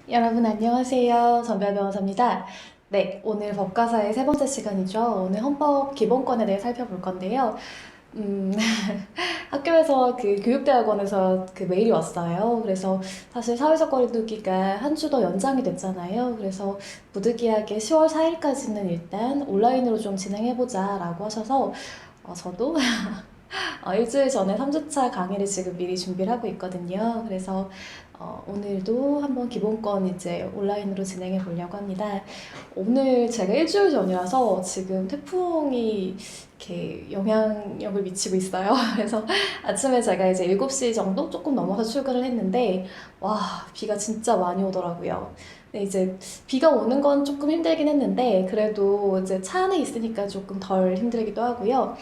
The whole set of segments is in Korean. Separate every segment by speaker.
Speaker 1: 여러분 안녕하세요. 전별 변호사입니다. 네, 오늘 법과사의 세 번째 시간이죠. 오늘 헌법 기본권에 대해 살펴볼 건데요. 음, 학교에서 교육대학원에서 메일이 왔어요. 그래서 사실 사회적 거리두기가 한 주 더 연장이 됐잖아요. 그래서 부득이하게 10월 4일까지는 일단 온라인으로 좀 진행해보자 라고 하셔서 저도 일주일 전에 3주차 강의를 지금 미리 준비를 하고 있거든요. 그래서 오늘도 한번 기본권 이제 온라인으로 진행해 보려고 합니다. 오늘 제가 일주일 전이라서 지금 태풍이 이렇게 영향력을 미치고 있어요. 그래서 아침에 제가 이제 7시 정도 조금 넘어서 출근을 했는데, 와, 비가 진짜 많이 오더라고요. 근데 이제 비가 오는 건 조금 힘들긴 했는데, 그래도 이제 차 안에 있으니까 조금 덜 힘들기도 하고요.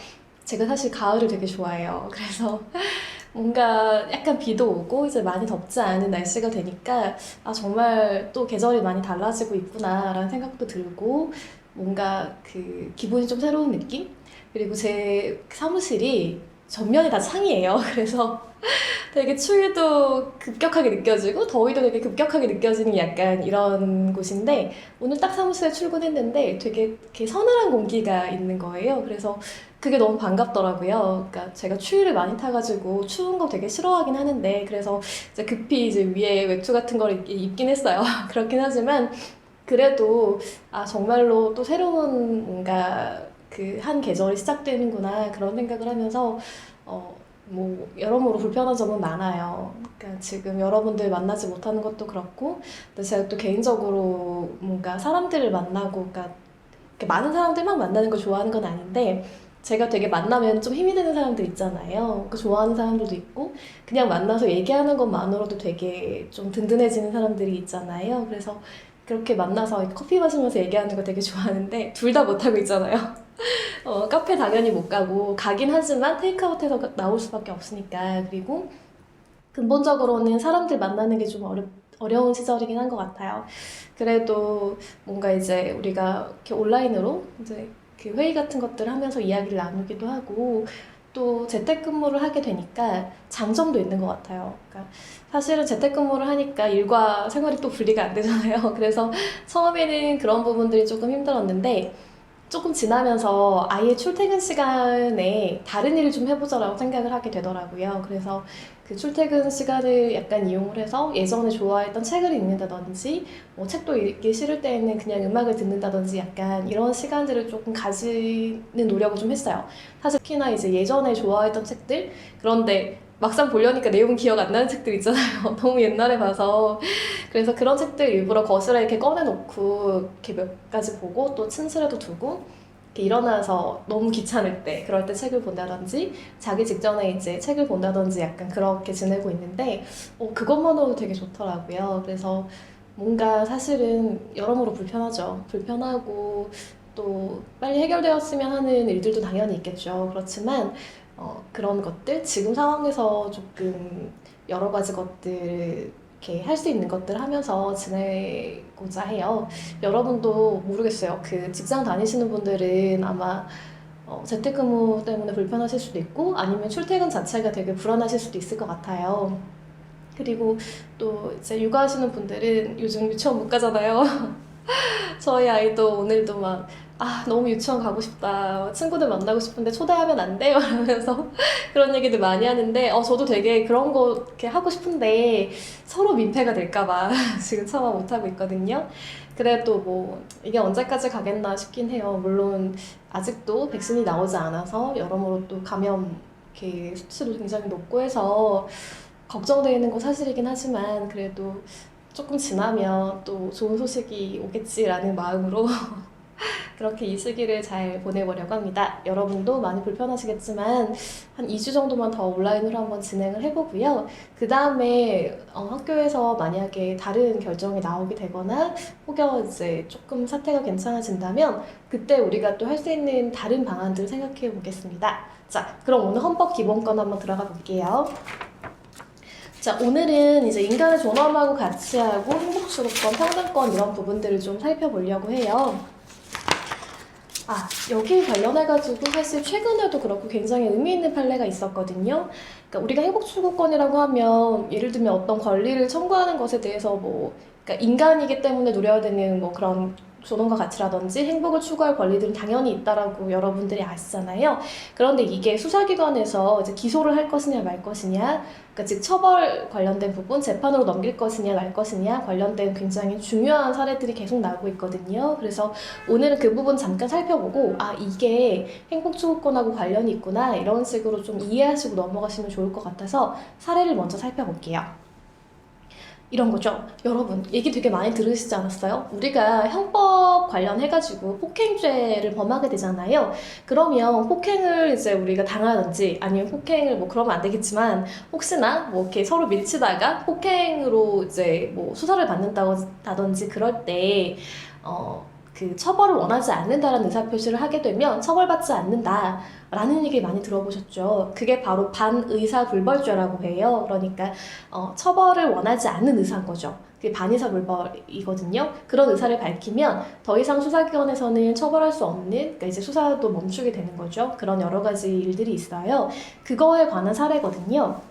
Speaker 1: 제가 사실 가을을 되게 좋아해요. 그래서 뭔가 약간 비도 오고 이제 많이 덥지 않은 날씨가 되니까 정말 또 계절이 많이 달라지고 있구나라는 생각도 들고 뭔가 기분이 좀 새로운 느낌? 그리고 제 사무실이 전면이 다 창이에요. 그래서 되게 추위도 급격하게 느껴지고 더위도 되게 급격하게 느껴지는 약간 이런 곳인데 오늘 딱 사무실에 출근했는데 되게 이렇게 서늘한 공기가 있는 거예요. 그래서 그게 너무 반갑더라고요. 그러니까 제가 추위를 많이 타가지고 추운 거 되게 싫어하긴 하는데 그래서 이제 급히 이제 위에 외투 같은 걸 입긴 했어요. 그렇긴 하지만 그래도 정말로 또 새로운 뭔가 한 계절이 시작되는구나 그런 생각을 하면서 뭐 여러모로 불편한 점은 많아요. 그러니까 지금 여러분들 만나지 못하는 것도 그렇고, 근데 제가 또 개인적으로 뭔가 사람들을 만나고, 그러니까 이렇게 많은 사람들만 만나는 걸 좋아하는 건 아닌데, 제가 되게 만나면 좀 힘이 되는 사람들 있잖아요. 그 좋아하는 사람들도 있고, 그냥 만나서 얘기하는 것만으로도 되게 좀 든든해지는 사람들이 있잖아요. 그래서 그렇게 만나서 커피 마시면서 얘기하는 거 되게 좋아하는데, 둘 다 못하고 있잖아요. 카페 당연히 못 가고 가긴 하지만 테이크아웃해서 나올 수밖에 없으니까. 그리고 근본적으로는 사람들 만나는 게 좀 어려운 시절이긴 한 것 같아요. 그래도 뭔가 이제 우리가 이렇게 온라인으로 이제 회의 같은 것들 하면서 이야기를 나누기도 하고 또 재택근무를 하게 되니까 장점도 있는 것 같아요. 그러니까 사실은 재택근무를 하니까 일과 생활이 또 분리가 안 되잖아요. 그래서 처음에는 그런 부분들이 조금 힘들었는데 조금 지나면서 아예 출퇴근 시간에 다른 일을 좀 해보자라고 생각을 하게 되더라고요. 그래서 그 출퇴근 시간을 약간 이용을 해서 예전에 좋아했던 책을 읽는다든지, 뭐 책도 읽기 싫을 때에는 그냥 음악을 듣는다든지 약간 이런 시간들을 조금 가지는 노력을 좀 했어요. 사실 특히나 이제 예전에 좋아했던 책들, 그런데 막상 보려니까 내용은 기억 안 나는 책들 있잖아요. 너무 옛날에 봐서. 그래서 그런 책들 일부러 거실에 이렇게 꺼내놓고 이렇게 몇 가지 보고 또 침실에도 두고 이렇게 일어나서 너무 귀찮을 때 그럴 때 책을 본다든지 자기 직전에 이제 책을 본다든지 약간 그렇게 지내고 있는데 그것만으로도 되게 좋더라고요. 그래서 뭔가 사실은 여러모로 불편하죠. 불편하고 또 빨리 해결되었으면 하는 일들도 당연히 있겠죠. 그렇지만 그런 것들 지금 상황에서 조금 여러 가지 것들 이렇게 할 수 있는 것들 하면서 지내고자 해요. 여러분도 모르겠어요. 직장 다니시는 분들은 아마 재택근무 때문에 불편하실 수도 있고 아니면 출퇴근 자체가 되게 불안하실 수도 있을 것 같아요. 그리고 또 이제 육아하시는 분들은 요즘 유치원 못 가잖아요. 저희 아이도 오늘도 막 너무 유치원 가고 싶다. 친구들 만나고 싶은데 초대하면 안 돼요. 이러면서 그런 얘기들 많이 하는데 저도 되게 그런 거 이렇게 하고 싶은데 서로 민폐가 될까 봐 지금 차마 못하고 있거든요. 그래도 뭐 이게 언제까지 가겠나 싶긴 해요. 물론 아직도 백신이 나오지 않아서 여러모로 또 감염 이렇게 수치도 굉장히 높고 해서 걱정되는 건 사실이긴 하지만 그래도 조금 지나면 또 좋은 소식이 오겠지라는 마음으로 그렇게 이 시기를 잘 보내보려고 합니다. 여러분도 많이 불편하시겠지만 한 2주 정도만 더 온라인으로 한번 진행을 해보고요. 그 다음에 학교에서 만약에 다른 결정이 나오게 되거나 혹여 이제 조금 사태가 괜찮아진다면 그때 우리가 또 할 수 있는 다른 방안들을 생각해 보겠습니다. 자, 그럼 오늘 헌법 기본권 한번 들어가 볼게요. 자, 오늘은 이제 인간의 존엄하고 가치하고 행복주도권, 평등권 이런 부분들을 좀 살펴보려고 해요. 여기 관련해가지고 사실 최근에도 그렇고 굉장히 의미 있는 판례가 있었거든요. 그러니까 우리가 행복추구권이라고 하면 예를 들면 어떤 권리를 청구하는 것에 대해서 그러니까 인간이기 때문에 누려야 되는 그런 존엄과 가치라든지 행복을 추구할 권리들은 당연히 있다라고 여러분들이 아시잖아요. 그런데 이게 수사기관에서 이제 기소를 할 것이냐 말 것이냐, 그러니까 즉 처벌 관련된 부분, 재판으로 넘길 것이냐 말 것이냐 관련된 굉장히 중요한 사례들이 계속 나오고 있거든요. 그래서 오늘은 그 부분 잠깐 살펴보고 이게 행복추구권하고 관련이 있구나 이런 식으로 좀 이해하시고 넘어가시면 좋을 것 같아서 사례를 먼저 살펴볼게요. 이런 거죠. 여러분, 얘기 되게 많이 들으시지 않았어요? 우리가 형법 관련해가지고 폭행죄를 범하게 되잖아요. 그러면 폭행을 이제 우리가 당하든지 아니면 폭행을 그러면 안 되겠지만 혹시나 이렇게 서로 밀치다가 폭행으로 이제 수사를 받는다든지 그럴 때 그 처벌을 원하지 않는다라는 의사표시를 하게 되면 처벌받지 않는다라는 얘기 많이 들어보셨죠? 그게 바로 반의사불벌죄라고 해요. 그러니까 처벌을 원하지 않는 의사인 거죠. 그게 반의사불벌이거든요. 그런 의사를 밝히면 더 이상 수사기관에서는 처벌할 수 없는, 그러니까 이제 수사도 멈추게 되는 거죠. 그런 여러 가지 일들이 있어요. 그거에 관한 사례거든요.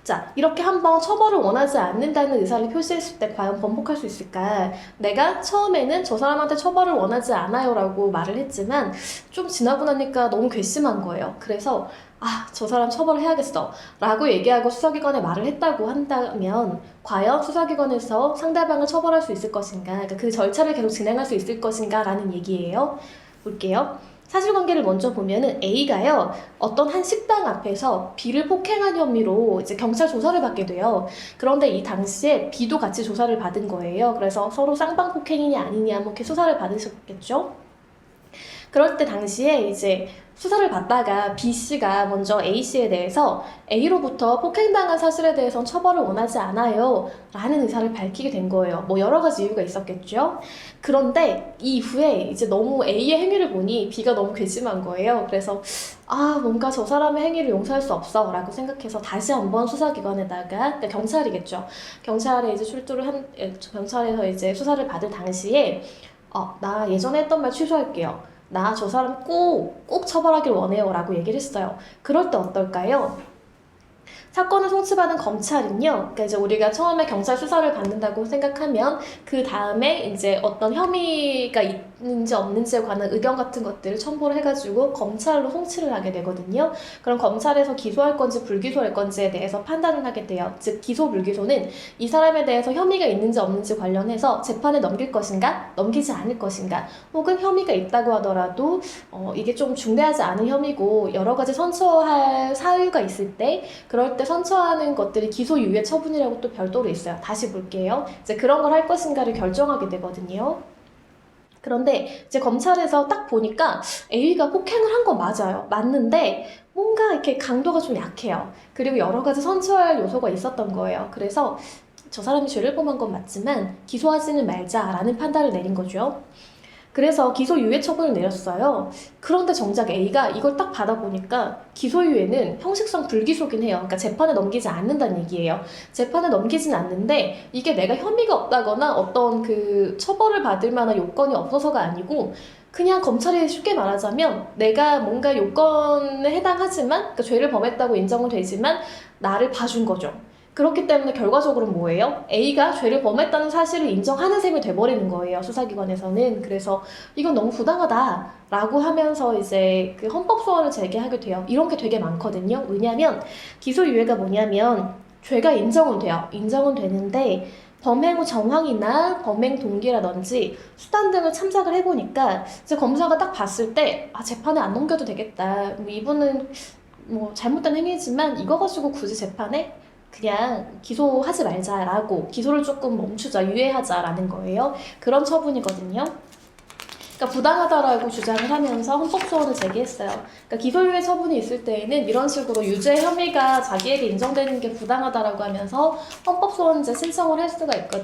Speaker 1: 자, 이렇게 한번 처벌을 원하지 않는다는 의사를 표시했을 때 과연 번복할 수 있을까? 내가 처음에는 저 사람한테 처벌을 원하지 않아요 라고 말을 했지만 좀 지나고 나니까 너무 괘씸한 거예요. 그래서 저 사람 처벌해야겠어 라고 얘기하고 수사기관에 말을 했다고 한다면 과연 수사기관에서 상대방을 처벌할 수 있을 것인가? 그러니까 그 절차를 계속 진행할 수 있을 것인가? 라는 얘기예요. 볼게요. 사실관계를 먼저 보면은 A가요, 어떤 한 식당 앞에서 B를 폭행한 혐의로 이제 경찰 조사를 받게 돼요. 그런데 이 당시에 B도 같이 조사를 받은 거예요. 그래서 서로 쌍방폭행이냐 아니냐 이렇게 수사를 받으셨겠죠? 그럴 때 당시에 이제 수사를 받다가 B씨가 먼저 A씨에 대해서 A로부터 폭행당한 사실에 대해서는 처벌을 원하지 않아요 라는 의사를 밝히게 된 거예요. 여러 가지 이유가 있었겠죠. 그런데 이후에 이제 너무 A의 행위를 보니 B가 너무 괘씸한 거예요. 그래서 뭔가 저 사람의 행위를 용서할 수 없어 라고 생각해서 다시 한번 수사기관에다가, 그러니까 경찰이겠죠. 경찰에 이제 경찰에서 이제 수사를 받을 당시에 나 예전에 했던 말 취소할게요. 나 저 사람 꼭 처벌하길 원해요 라고 얘기를 했어요. 그럴 때 어떨까요? 사건을 송치받은 검찰은요, 그러니까 이제 우리가 처음에 경찰 수사를 받는다고 생각하면 그 다음에 이제 어떤 혐의가 있는지 없는지에 관한 의견 같은 것들을 첨부를 해가지고 검찰로 송치를 하게 되거든요. 그럼 검찰에서 기소할 건지 불기소할 건지에 대해서 판단을 하게 돼요. 즉 기소 불기소는 이 사람에 대해서 혐의가 있는지 없는지 관련해서 재판에 넘길 것인가 넘기지 않을 것인가, 혹은 혐의가 있다고 하더라도 이게 좀 중대하지 않은 혐의고 여러 가지 선처할 사유가 있을 때 그럴 때 선처하는 것들이 기소유예 처분이라고 또 별도로 있어요. 다시 볼게요. 이제 그런 걸 할 것인가를 결정하게 되거든요. 그런데 이제 검찰에서 딱 보니까 A가 폭행을 한 건 맞아요. 맞는데 뭔가 이렇게 강도가 좀 약해요. 그리고 여러 가지 선처할 요소가 있었던 거예요. 그래서 저 사람이 죄를 범한 건 맞지만 기소하지는 말자라는 판단을 내린 거죠. 그래서 기소유예 처분을 내렸어요. 그런데 정작 A가 이걸 딱 받아보니까 기소유예는 형식상 불기소긴 해요. 그러니까 재판에 넘기지 않는다는 얘기예요. 재판에 넘기진 않는데 이게 내가 혐의가 없다거나 어떤 그 처벌을 받을 만한 요건이 없어서가 아니고 그냥 검찰이 쉽게 말하자면 내가 뭔가 요건에 해당하지만, 그러니까 죄를 범했다고 인정은 되지만 나를 봐준 거죠. 그렇기 때문에 결과적으로 뭐예요? A가 죄를 범했다는 사실을 인정하는 셈이 돼버리는 거예요, 수사기관에서는. 그래서 이건 너무 부당하다라고 하면서 이제 그 헌법소원을 제기하게 돼요. 이런 게 되게 많거든요. 왜냐면 기소유예가 뭐냐면 죄가 인정은 돼요. 인정은 되는데 범행 후 정황이나 범행 동기라든지 수단 등을 참작을 해보니까 이제 검사가 딱 봤을 때 재판에 안 넘겨도 되겠다. 이분은 잘못된 행위지만 이거 가지고 굳이 재판에 그냥 기소하지 말자라고, 기소를 조금 멈추자, 유예하자라는 거예요. 그런 처분이거든요. 그러니까 부당하다라고 주장을 하면서 헌법소원을 제기했어요. 그러니까 기소유예 처분이 있을 때에는 이런 식으로 유죄 혐의가 자기에게 인정되는 게 부당하다라고 하면서 헌법소원제 신청을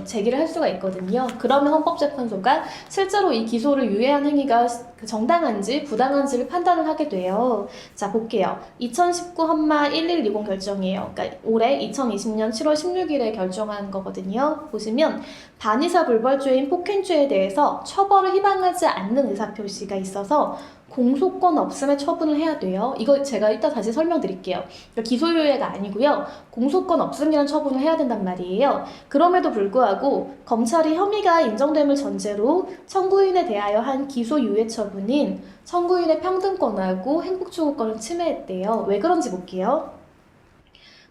Speaker 1: 제기를 할 수가 있거든요. 그러면 헌법재판소가 실제로 이 기소를 유예한 행위가 정당한지 부당한지를 판단을 하게 돼요. 자, 볼게요. 2019 헌마 1120 결정이에요. 그러니까 올해 2020년 7월 16일에 결정한 거거든요. 보시면 반의사불벌죄인 폭행죄에 대해서 처벌을 희망하지 않는 의사표시가 있어서 공소권 없음의 처분을 해야 돼요. 이거 제가 이따 다시 설명드릴게요. 그러니까 기소유예가 아니고요. 공소권 없음이란 처분을 해야 된단 말이에요. 그럼에도 불구하고 검찰이 혐의가 인정됨을 전제로 청구인에 대하여 한 기소유예 처분인 청구인의 평등권하고 행복추구권을 침해했대요. 왜 그런지 볼게요.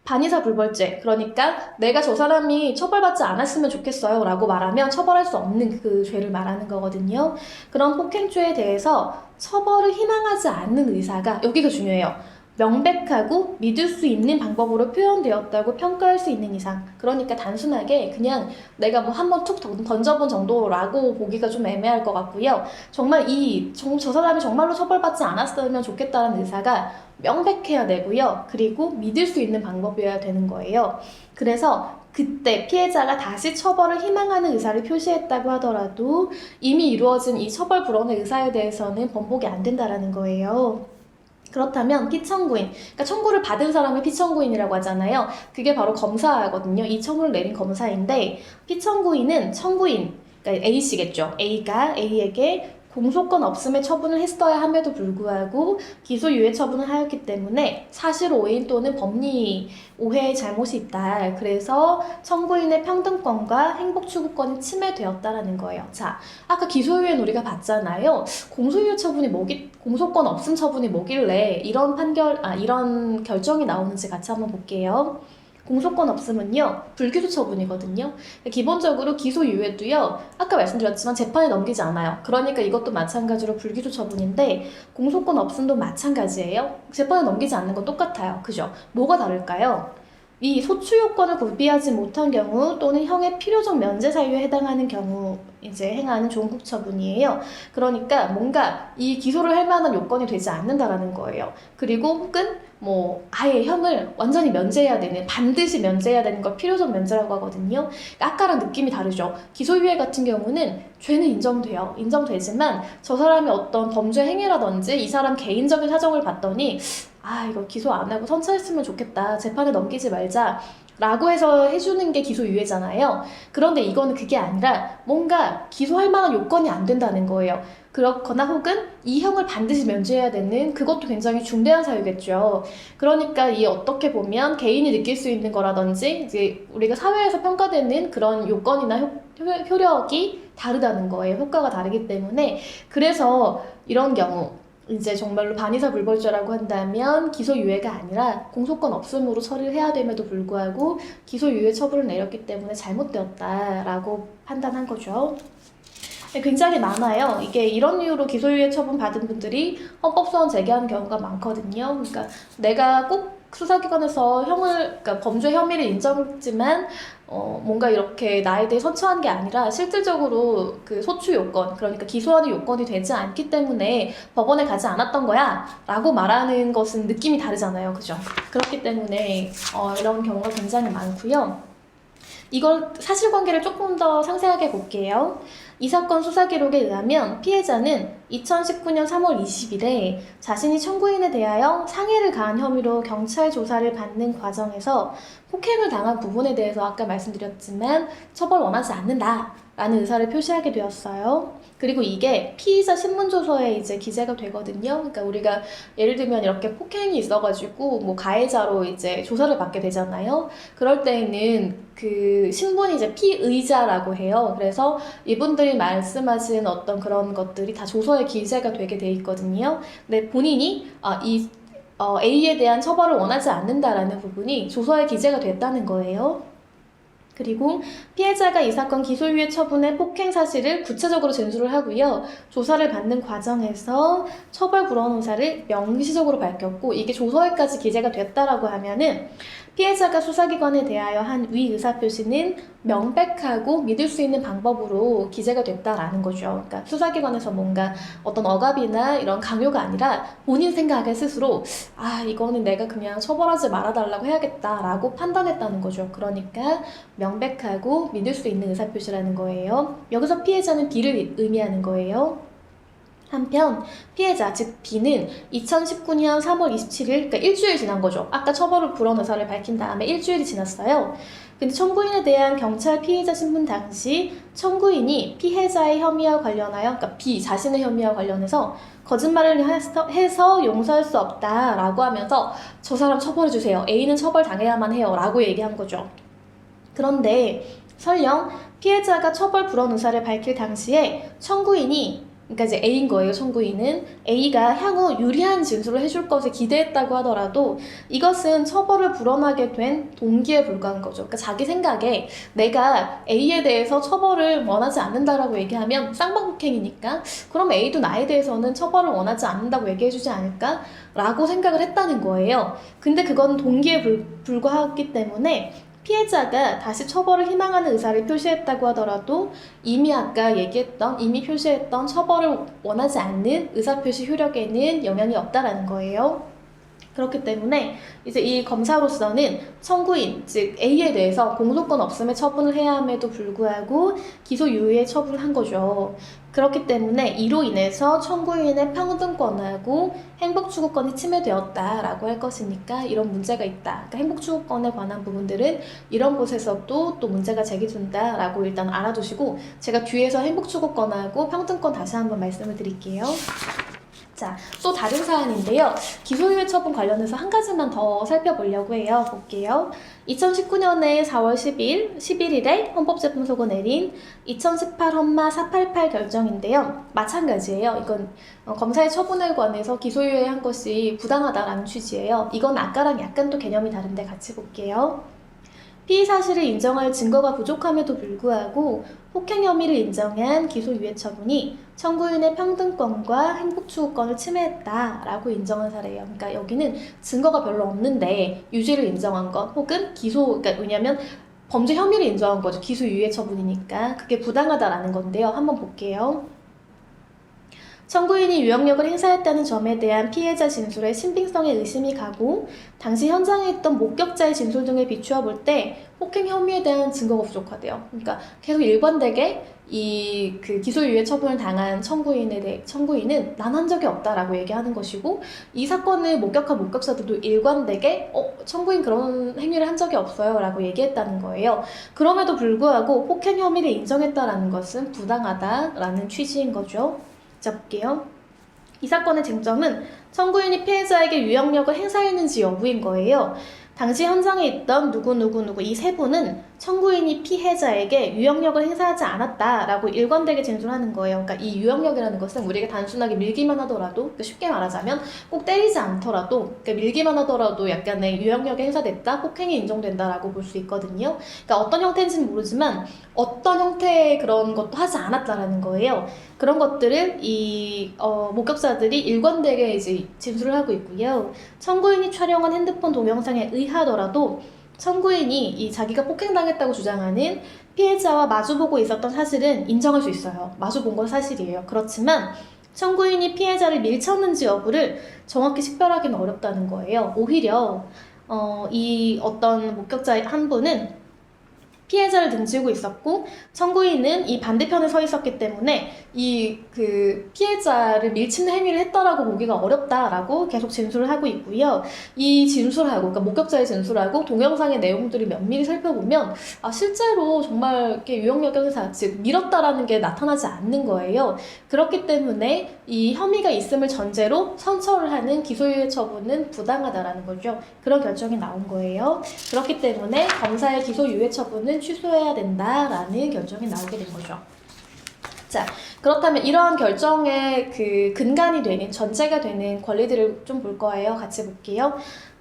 Speaker 1: 반의사 불벌죄, 그러니까 내가 저 사람이 처벌받지 않았으면 좋겠어요 라고 말하면 처벌할 수 없는 그 죄를 말하는 거거든요. 그런 폭행죄에 대해서 처벌을 희망하지 않는 의사가, 여기가 중요해요. 명백하고 믿을 수 있는 방법으로 표현되었다고 평가할 수 있는 이상, 그러니까 단순하게 그냥 내가 뭐 한번 툭 던져본 정도라고 보기가 좀 애매할 것 같고요. 정말 저 사람이 정말로 처벌받지 않았으면 좋겠다는 의사가 명백해야 되고요. 그리고 믿을 수 있는 방법이어야 되는 거예요. 그래서 그때 피해자가 다시 처벌을 희망하는 의사를 표시했다고 하더라도 이미 이루어진 이 처벌 불원의 의사에 대해서는 번복이 안 된다라는 거예요. 그렇다면 피청구인, 그러니까 청구를 받은 사람을 피청구인이라고 하잖아요. 그게 바로 검사거든요. 이 청구를 내린 검사인데, 피청구인은 청구인, 그러니까 A씨겠죠. A가 A에게 공소권 없음의 처분을 했어야 함에도 불구하고 기소유예 처분을 하였기 때문에 사실 오인 또는 법리 오해의 잘못이 있다. 그래서 청구인의 평등권과 행복추구권이 침해되었다라는 거예요. 자, 아까 기소유예는 우리가 봤잖아요. 공소유예 처분이 공소권 없음 처분이 뭐길래 이런 이런 결정이 나오는지 같이 한번 볼게요. 공소권 없음은요, 불기소 처분이거든요. 기본적으로 기소유예도요, 아까 말씀드렸지만 재판에 넘기지 않아요. 그러니까 이것도 마찬가지로 불기소 처분인데, 공소권 없음도 마찬가지예요. 재판에 넘기지 않는 건 똑같아요. 그죠? 뭐가 다를까요? 이 소추 요건을 구비하지 못한 경우 또는 형의 필요적 면제 사유에 해당하는 경우 이제 행하는 종국 처분이에요. 그러니까 뭔가 이 기소를 할 만한 요건이 되지 않는다라는 거예요. 그리고 혹은 뭐 아예 형을 완전히 면제해야 되는, 반드시 면제해야 되는 걸 필요적 면제라고 하거든요. 아까랑 느낌이 다르죠. 기소유예 같은 경우는 죄는 인정돼요. 인정되지만 저 사람의 어떤 범죄 행위라든지 이 사람 개인적인 사정을 봤더니 이거 기소 안 하고 선처했으면 좋겠다. 재판에 넘기지 말자. 라고 해서 해주는 게 기소유예잖아요. 그런데 이거는 그게 아니라 뭔가 기소할 만한 요건이 안 된다는 거예요. 그렇거나 혹은 이 형을 반드시 면제해야 되는, 그것도 굉장히 중대한 사유겠죠. 그러니까 이 어떻게 보면 개인이 느낄 수 있는 거라든지 이제 우리가 사회에서 평가되는 그런 요건이나 효력이 다르다는 거예요. 효과가 다르기 때문에. 그래서 이런 경우 이제 정말로 반의사 불벌죄라고 한다면 기소유예가 아니라 공소권 없음으로 처리를 해야 됨에도 불구하고 기소유예 처분을 내렸기 때문에 잘못되었다라고 판단한 거죠. 굉장히 많아요. 이게 이런 이유로 기소유예 처분 받은 분들이 헌법소원 제기하는 경우가 많거든요. 그러니까 내가 꼭 수사기관에서 그러니까 범죄 혐의를 인정했지만 뭔가 이렇게 나에 대해 선처한 게 아니라 실질적으로 그 소추 요건, 그러니까 기소하는 요건이 되지 않기 때문에 법원에 가지 않았던 거야 라고 말하는 것은 느낌이 다르잖아요. 그죠? 그렇기 때문에 이런 경우가 굉장히 많고요. 이걸 사실관계를 조금 더 상세하게 볼게요. 이 사건 수사 기록에 의하면 피해자는 2019년 3월 20일에 자신이 청구인에 대하여 상해를 가한 혐의로 경찰 조사를 받는 과정에서 폭행을 당한 부분에 대해서 아까 말씀드렸지만 처벌 원하지 않는다 라는 의사를 표시하게 되었어요. 그리고 이게 피의자 신문조서에 이제 기재가 되거든요. 그러니까 우리가 예를 들면 이렇게 폭행이 있어가지고 뭐 가해자로 이제 조사를 받게 되잖아요. 그럴 때에는 그 신분이 이제 피의자라고 해요. 그래서 이분들이 말씀하신 어떤 그런 것들이 다 조서에 기재가 되게 돼 있거든요. 근데 본인이 A에 대한 처벌을 원하지 않는다라는 부분이 조서에 기재가 됐다는 거예요. 그리고 피해자가 이 사건 기소유예 처분의 폭행 사실을 구체적으로 진술을 하고요. 조사를 받는 과정에서 처벌 불원 의사를 명시적으로 밝혔고, 이게 조서에까지 기재가 됐다라고 하면은 피해자가 수사기관에 대하여 한 위 의사표시는 명백하고 믿을 수 있는 방법으로 기재가 됐다라는 거죠. 그러니까 수사기관에서 뭔가 어떤 억압이나 이런 강요가 아니라 본인 생각에 스스로 이거는 내가 그냥 처벌하지 말아달라고 해야겠다라고 판단했다는 거죠. 그러니까 명백하고 믿을 수 있는 의사표시라는 거예요. 여기서 피해자는 B를 의미하는 거예요. 한편 피해자, 즉 B는 2019년 3월 27일, 그러니까 일주일 지난 거죠. 아까 처벌을 불원 의사를 밝힌 다음에 일주일이 지났어요. 근데 청구인에 대한 경찰 피해자 신분 당시 청구인이 피해자의 혐의와 관련하여, 그러니까 B 자신의 혐의와 관련해서 거짓말을 해서 용서할 수 없다라고 하면서 저 사람 처벌해주세요. A는 처벌당해야만 해요. 라고 얘기한 거죠. 그런데 설령 피해자가 처벌 불원 의사를 밝힐 당시에 청구인이, 그러니까 이제 A인 거예요. 청구인은 A가 향후 유리한 진술을 해줄 것을 기대했다고 하더라도 이것은 처벌을 불원하게 된 동기에 불과한 거죠. 그러니까 자기 생각에 내가 A에 대해서 처벌을 원하지 않는다라고 얘기하면 쌍방폭행이니까 그럼 A도 나에 대해서는 처벌을 원하지 않는다고 얘기해주지 않을까? 라고 생각을 했다는 거예요. 근데 그건 동기에 불과하기 때문에 피해자가 다시 처벌을 희망하는 의사를 표시했다고 하더라도 이미 아까 얘기했던, 이미 표시했던 처벌을 원하지 않는 의사표시 효력에는 영향이 없다라는 거예요. 그렇기 때문에 이제 이 검사로서는 청구인, 즉 A에 대해서 공소권 없음의 처분을 해야 함에도 불구하고 기소유예의 처분을 한 거죠. 그렇기 때문에 이로 인해서 청구인의 평등권하고 행복추구권이 침해되었다라고 할 것이니까 이런 문제가 있다. 그러니까 행복추구권에 관한 부분들은 이런 곳에서도 또 문제가 제기된다라고 일단 알아두시고 제가 뒤에서 행복추구권하고 평등권 다시 한번 말씀을 드릴게요. 자, 또 다른 사안인데요. 기소유예 처분 관련해서 한 가지만 더 살펴보려고 해요. 볼게요. 2019년에 4월 11일에 헌법재판소가 내린 2018 헌마 488 결정인데요. 마찬가지예요. 이건 검사의 처분에 관해서 기소유예 한 것이 부당하다라는 취지예요. 이건 아까랑 약간 또 개념이 다른데 같이 볼게요. 피의 사실을 인정할 증거가 부족함에도 불구하고 폭행 혐의를 인정한 기소유예 처분이 청구인의 평등권과 행복추구권을 침해했다라고 인정한 사례예요. 그러니까 여기는 증거가 별로 없는데 유죄를 인정한 것 혹은 그러니까 왜냐면 범죄 혐의를 인정한 거죠. 기소유예 처분이니까 그게 부당하다라는 건데요. 한번 볼게요. 청구인이 유형력을 행사했다는 점에 대한 피해자 진술의 신빙성에 의심이 가고 당시 현장에 있던 목격자의 진술 등을 비추어 볼 때 폭행 혐의에 대한 증거가 부족하대요. 그러니까 계속 일관되게 그 기소유예 처분을 당한 청구인은 난 한 적이 없다라고 얘기하는 것이고 이 사건을 목격한 목격자들도 일관되게 청구인 그런 행위를 한 적이 없어요 라고 얘기했다는 거예요. 그럼에도 불구하고 폭행 혐의를 인정했다라는 것은 부당하다라는 취지인 거죠. 자, 볼게요. 이 사건의 쟁점은 청구인이 피해자에게 유형력을 행사했는지 여부인 거예요. 당시 현장에 있던 누구 이 세 분은 청구인이 피해자에게 유형력을 행사하지 않았다라고 일관되게 진술하는 거예요. 그러니까 이 유형력이라는 것은 우리가 단순하게 밀기만 하더라도, 그러니까 쉽게 말하자면 꼭 때리지 않더라도, 그러니까 밀기만 하더라도 약간의 유형력이 행사됐다, 폭행이 인정된다라고 볼 수 있거든요. 그러니까 어떤 형태인지는 모르지만 어떤 형태의 그런 것도 하지 않았다라는 거예요. 그런 것들을 이 목격자들이 일관되게 이제 진술을 하고 있고요. 청구인이 촬영한 핸드폰 동영상에 의하더라도 청구인이 이 자기가 폭행당했다고 주장하는 피해자와 마주보고 있었던 사실은 인정할 수 있어요. 마주본 건 사실이에요. 그렇지만 청구인이 피해자를 밀쳤는지 여부를 정확히 식별하기는 어렵다는 거예요. 오히려 이 어떤 목격자 한 분은 피해자를 등지고 있었고 청구인은 이 반대편에 서 있었기 때문에 그 피해자를 밀치는 행위를 했다라고 보기가 어렵다라고 계속 진술을 하고 있고요. 이 진술하고, 그러니까 목격자의 진술하고 동영상의 내용들이 면밀히 살펴보면 실제로 정말 이렇게 유형력 행사, 즉 밀었다라는 게 나타나지 않는 거예요. 그렇기 때문에 이 혐의가 있음을 전제로 선처를 하는 기소유예 처분은 부당하다라는 거죠. 그런 결정이 나온 거예요. 그렇기 때문에 검사의 기소유예 처분은 취소해야 된다라는 결정이 나오게 된 거죠. 자, 그렇다면 이러한 결정의 그 근간이 되는, 전제가 되는 권리들을 좀 볼 거예요. 같이 볼게요.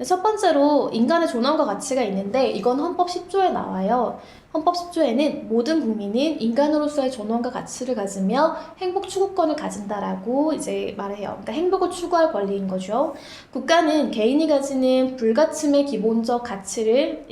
Speaker 1: 첫 번째로 인간의 존엄과 가치가 있는데 이건 헌법 10조에 나와요. 헌법 10조에는 모든 국민은 인간으로서의 존엄과 가치를 가지며 행복 추구권을 가진다라고 이제 말해요. 그러니까 행복을 추구할 권리인 거죠. 국가는 개인이 가지는 불가침의 기본적 가치를,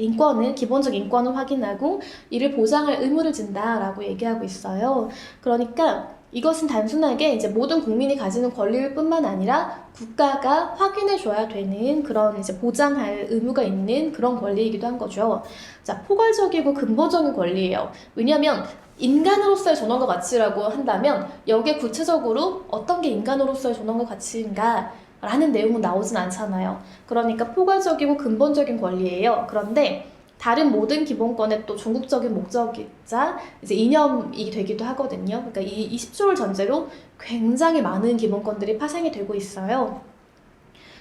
Speaker 1: 기본적 인권을 확인하고 이를 보장할 의무를 진다라고 얘기하고 있어요. 그러니까 이것은 단순하게 이제 모든 국민이 가지는 권리일 뿐만 아니라 국가가 확인해줘야 되는 그런 이제 보장할 의무가 있는 그런 권리이기도 한 거죠. 자, 포괄적이고 근본적인 권리예요. 왜냐하면 인간으로서의 존엄과 가치라고 한다면 여기에 구체적으로 어떤 게 인간으로서의 존엄과 가치인가 라는 내용은 나오진 않잖아요. 그러니까 포괄적이고 근본적인 권리예요. 그런데 다른 모든 기본권의 또 종국적인 목적이자 이제 이념이 되기도 하거든요. 그러니까 이 10조를 전제로 굉장히 많은 기본권들이 파생이 되고 있어요.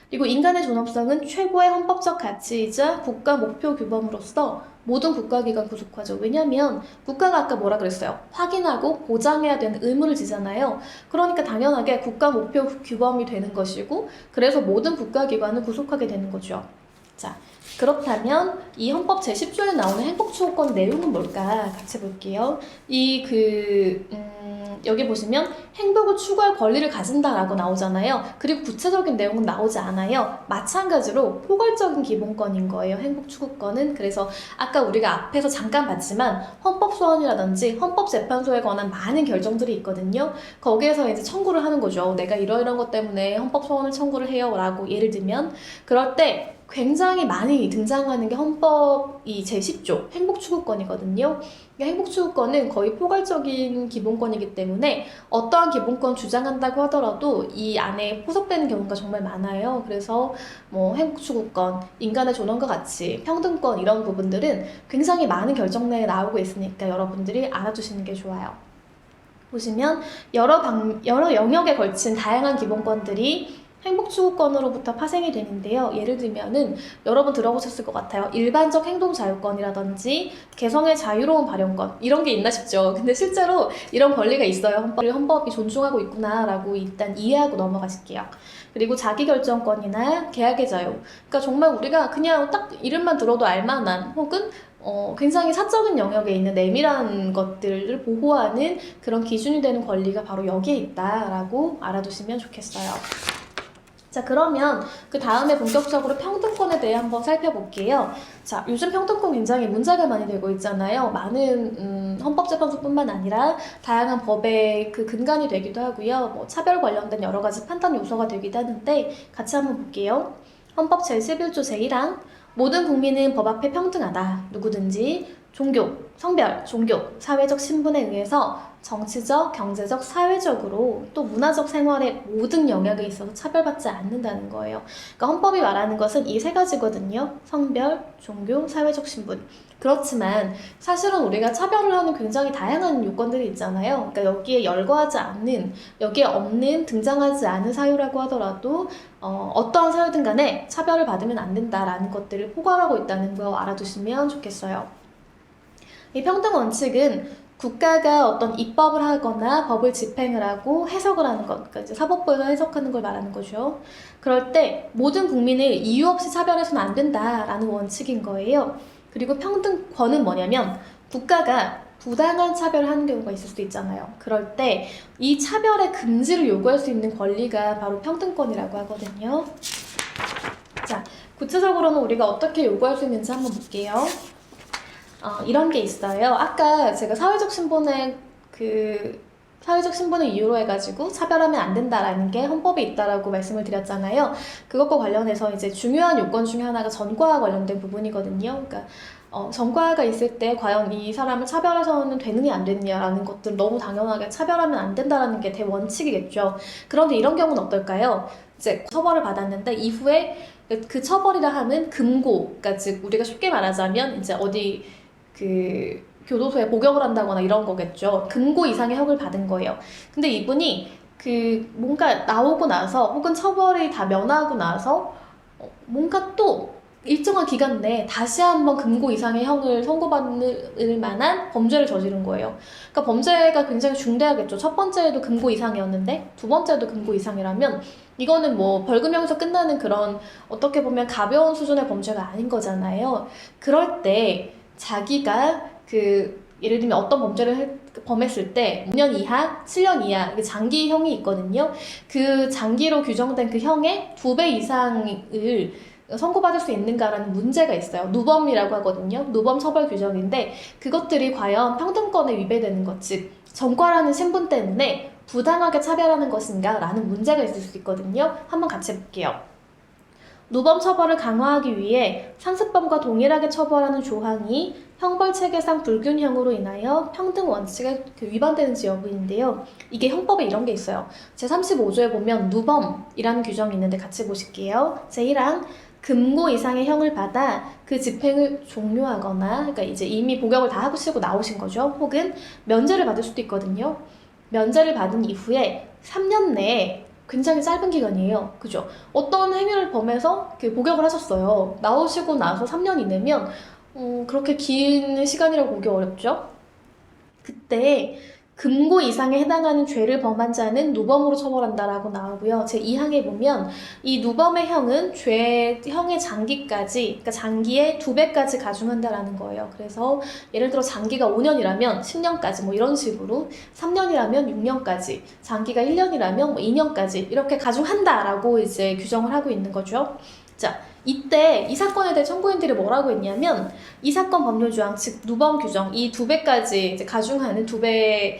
Speaker 1: 그리고 인간의 존엄성은 최고의 헌법적 가치이자 국가 목표 규범으로서 모든 국가기관 구속화죠. 왜냐하면 국가가 아까 뭐라 그랬어요? 확인하고 보장해야 되는 의무를 지잖아요. 그러니까 당연하게 국가 목표 규범이 되는 것이고 그래서 모든 국가기관을 구속하게 되는 거죠. 자, 그렇다면 이 헌법 제10조에 나오는 행복추구권 내용은 뭘까? 같이 볼게요. 여기 보시면 행복을 추구할 권리를 가진다라고 나오잖아요. 그리고 구체적인 내용은 나오지 않아요. 마찬가지로 포괄적인 기본권인 거예요. 행복추구권은. 그래서 아까 우리가 앞에서 잠깐 봤지만 헌법소원이라든지 헌법재판소에 관한 많은 결정들이 있거든요. 거기에서 이제 청구를 하는 거죠. 내가 이러이러한 것 때문에 헌법소원을 청구를 해요 라고 예를 들면 그럴 때 굉장히 많이 등장하는 게 헌법 이 제10조 행복추구권이거든요. 행복추구권은 거의 포괄적인 기본권이기 때문에 어떠한 기본권 주장한다고 하더라도 이 안에 포섭되는 경우가 정말 많아요. 그래서 뭐 행복추구권, 인간의 존엄과 가치, 평등권 이런 부분들은 굉장히 많은 결정내에 나오고 있으니까 여러분들이 알아두시는 게 좋아요. 보시면 여러 영역에 걸친 다양한 기본권들이 행복추구권으로부터 파생이 되는데요. 예를 들면은 여러분 들어보셨을 것 같아요. 일반적 행동자유권이라든지 개성의 자유로운 발현권 이런 게 있나 싶죠. 근데 실제로 이런 권리가 있어요. 헌법이 존중하고 있구나라고 일단 이해하고 넘어가실게요. 그리고 자기결정권이나 계약의 자유. 그러니까 정말 우리가 그냥 딱 이름만 들어도 알만한 혹은 굉장히 사적인 영역에 있는 내밀한 것들을 보호하는 그런 기준이 되는 권리가 바로 여기에 있다라고 알아두시면 좋겠어요. 자, 그러면 그 다음에 본격적으로 평등권에 대해 한번 살펴볼게요. 자, 요즘 평등권 굉장히 문제가 많이 되고 있잖아요. 많은 헌법재판소뿐만 아니라 다양한 법의 그 근간이 되기도 하고요. 뭐 차별 관련된 여러 가지 판단 요소가 되기도 하는데 같이 한번 볼게요. 헌법 제11조 제1항 모든 국민은 법 앞에 평등하다. 누구든지 종교, 성별, 종교, 사회적 신분에 의해서 정치적, 경제적, 사회적으로 또 문화적 생활의 모든 영역에 있어서 차별받지 않는다는 거예요. 그러니까 헌법이 말하는 것은 이 세 가지거든요. 성별, 종교, 사회적 신분. 그렇지만 사실은 우리가 차별을 하는 굉장히 다양한 요건들이 있잖아요. 그러니까 여기에 열거하지 않는, 여기에 없는, 등장하지 않은 사유라고 하더라도 어떠한 사유든 간에 차별을 받으면 안 된다라는 것들을 포괄하고 있다는 거 알아두시면 좋겠어요. 이 평등 원칙은 국가가 어떤 입법을 하거나 법을 집행을 하고 해석을 하는 것, 그러니까 이제 사법부에서 해석하는 걸 말하는 거죠. 그럴 때 모든 국민을 이유 없이 차별해서는 안 된다라는 원칙인 거예요. 그리고 평등권은 뭐냐면 국가가 부당한 차별을 하는 경우가 있을 수도 있잖아요. 그럴 때 이 차별의 금지를 요구할 수 있는 권리가 바로 평등권이라고 하거든요. 자, 구체적으로는 우리가 어떻게 요구할 수 있는지 한번 볼게요. 이런 게 있어요. 아까 제가 사회적 신분을 이유로 해가지고 차별하면 안 된다라는 게 헌법에 있다라고 말씀을 드렸잖아요. 그것과 관련해서 이제 중요한 요건 중에 하나가 전과와 관련된 부분이거든요. 그러니까 전과가 있을 때 과연 이 사람을 차별해서는 되느냐 안 되느냐라는 것들 너무 당연하게 차별하면 안 된다라는 게 대원칙이겠죠. 그런데 이런 경우는 어떨까요? 이제 처벌을 받았는데 이후에 그 처벌이라 하는 금고, 그러니까 즉 우리가 쉽게 말하자면 이제 어디 교도소에 복역을 한다거나 이런 거겠죠. 금고 이상의 형을 받은 거예요. 근데 이분이 뭔가 나오고 나서 혹은 처벌이 다 면하고 나서 뭔가 또 일정한 기간 내에 다시 한번 금고 이상의 형을 선고받을 만한 범죄를 저지른 거예요. 그러니까 범죄가 굉장히 중대하겠죠. 첫 번째도 금고 이상이었는데 두 번째도 금고 이상이라면 이거는 뭐 벌금형에서 끝나는 그런 어떻게 보면 가벼운 수준의 범죄가 아닌 거잖아요. 그럴 때 자기가 예를 들면 어떤 범죄를 범했을 때 5년 이하, 7년 이하 이게 장기형이 있거든요. 그 장기로 규정된 그 형의 2배 이상을 선고받을 수 있는가라는 문제가 있어요. 누범이라고 하거든요. 누범 처벌 규정인데 그것들이 과연 평등권에 위배되는 것, 즉 전과라는 신분 때문에 부당하게 차별하는 것인가 라는 문제가 있을 수 있거든요. 한번 같이 볼게요. 누범 처벌을 강화하기 위해 상습범과 동일하게 처벌하는 조항이 형벌체계상 불균형으로 인하여 평등 원칙에 위반되는지 여부인데요. 이게 형법에 이런 게 있어요. 제35조에 보면 누범이라는 규정이 있는데 같이 보실게요. 제1항 금고 이상의 형을 받아 그 집행을 종료하거나, 그러니까 이제 이미 복역을 다 하시고 나오신 거죠. 혹은 면제를 받을 수도 있거든요. 면제를 받은 이후에 3년 내에, 굉장히 짧은 기간이에요. 그죠? 어떤 행위를 범해서 그 복역을 하셨어요. 나오시고 나서 3년 이내면 그렇게 긴 시간이라고 보기 어렵죠? 그때 금고 이상에 해당하는 죄를 범한 자는 누범으로 처벌한다라고 나오고요. 제2항에 보면 이 누범의 형은 형의 장기까지, 그러니까 장기의 2배까지 가중한다라는 거예요. 그래서 예를 들어 장기가 5년이라면 10년까지 뭐 이런 식으로, 3년이라면 6년까지, 장기가 1년이라면 뭐 2년까지 이렇게 가중한다라고 이제 규정을 하고 있는 거죠. 자, 이때 이 사건에 대해 청구인들이 뭐라고 했냐면, 이 사건 법률 조항, 즉 누범 규정, 이 2배까지 이제 가중하는 2배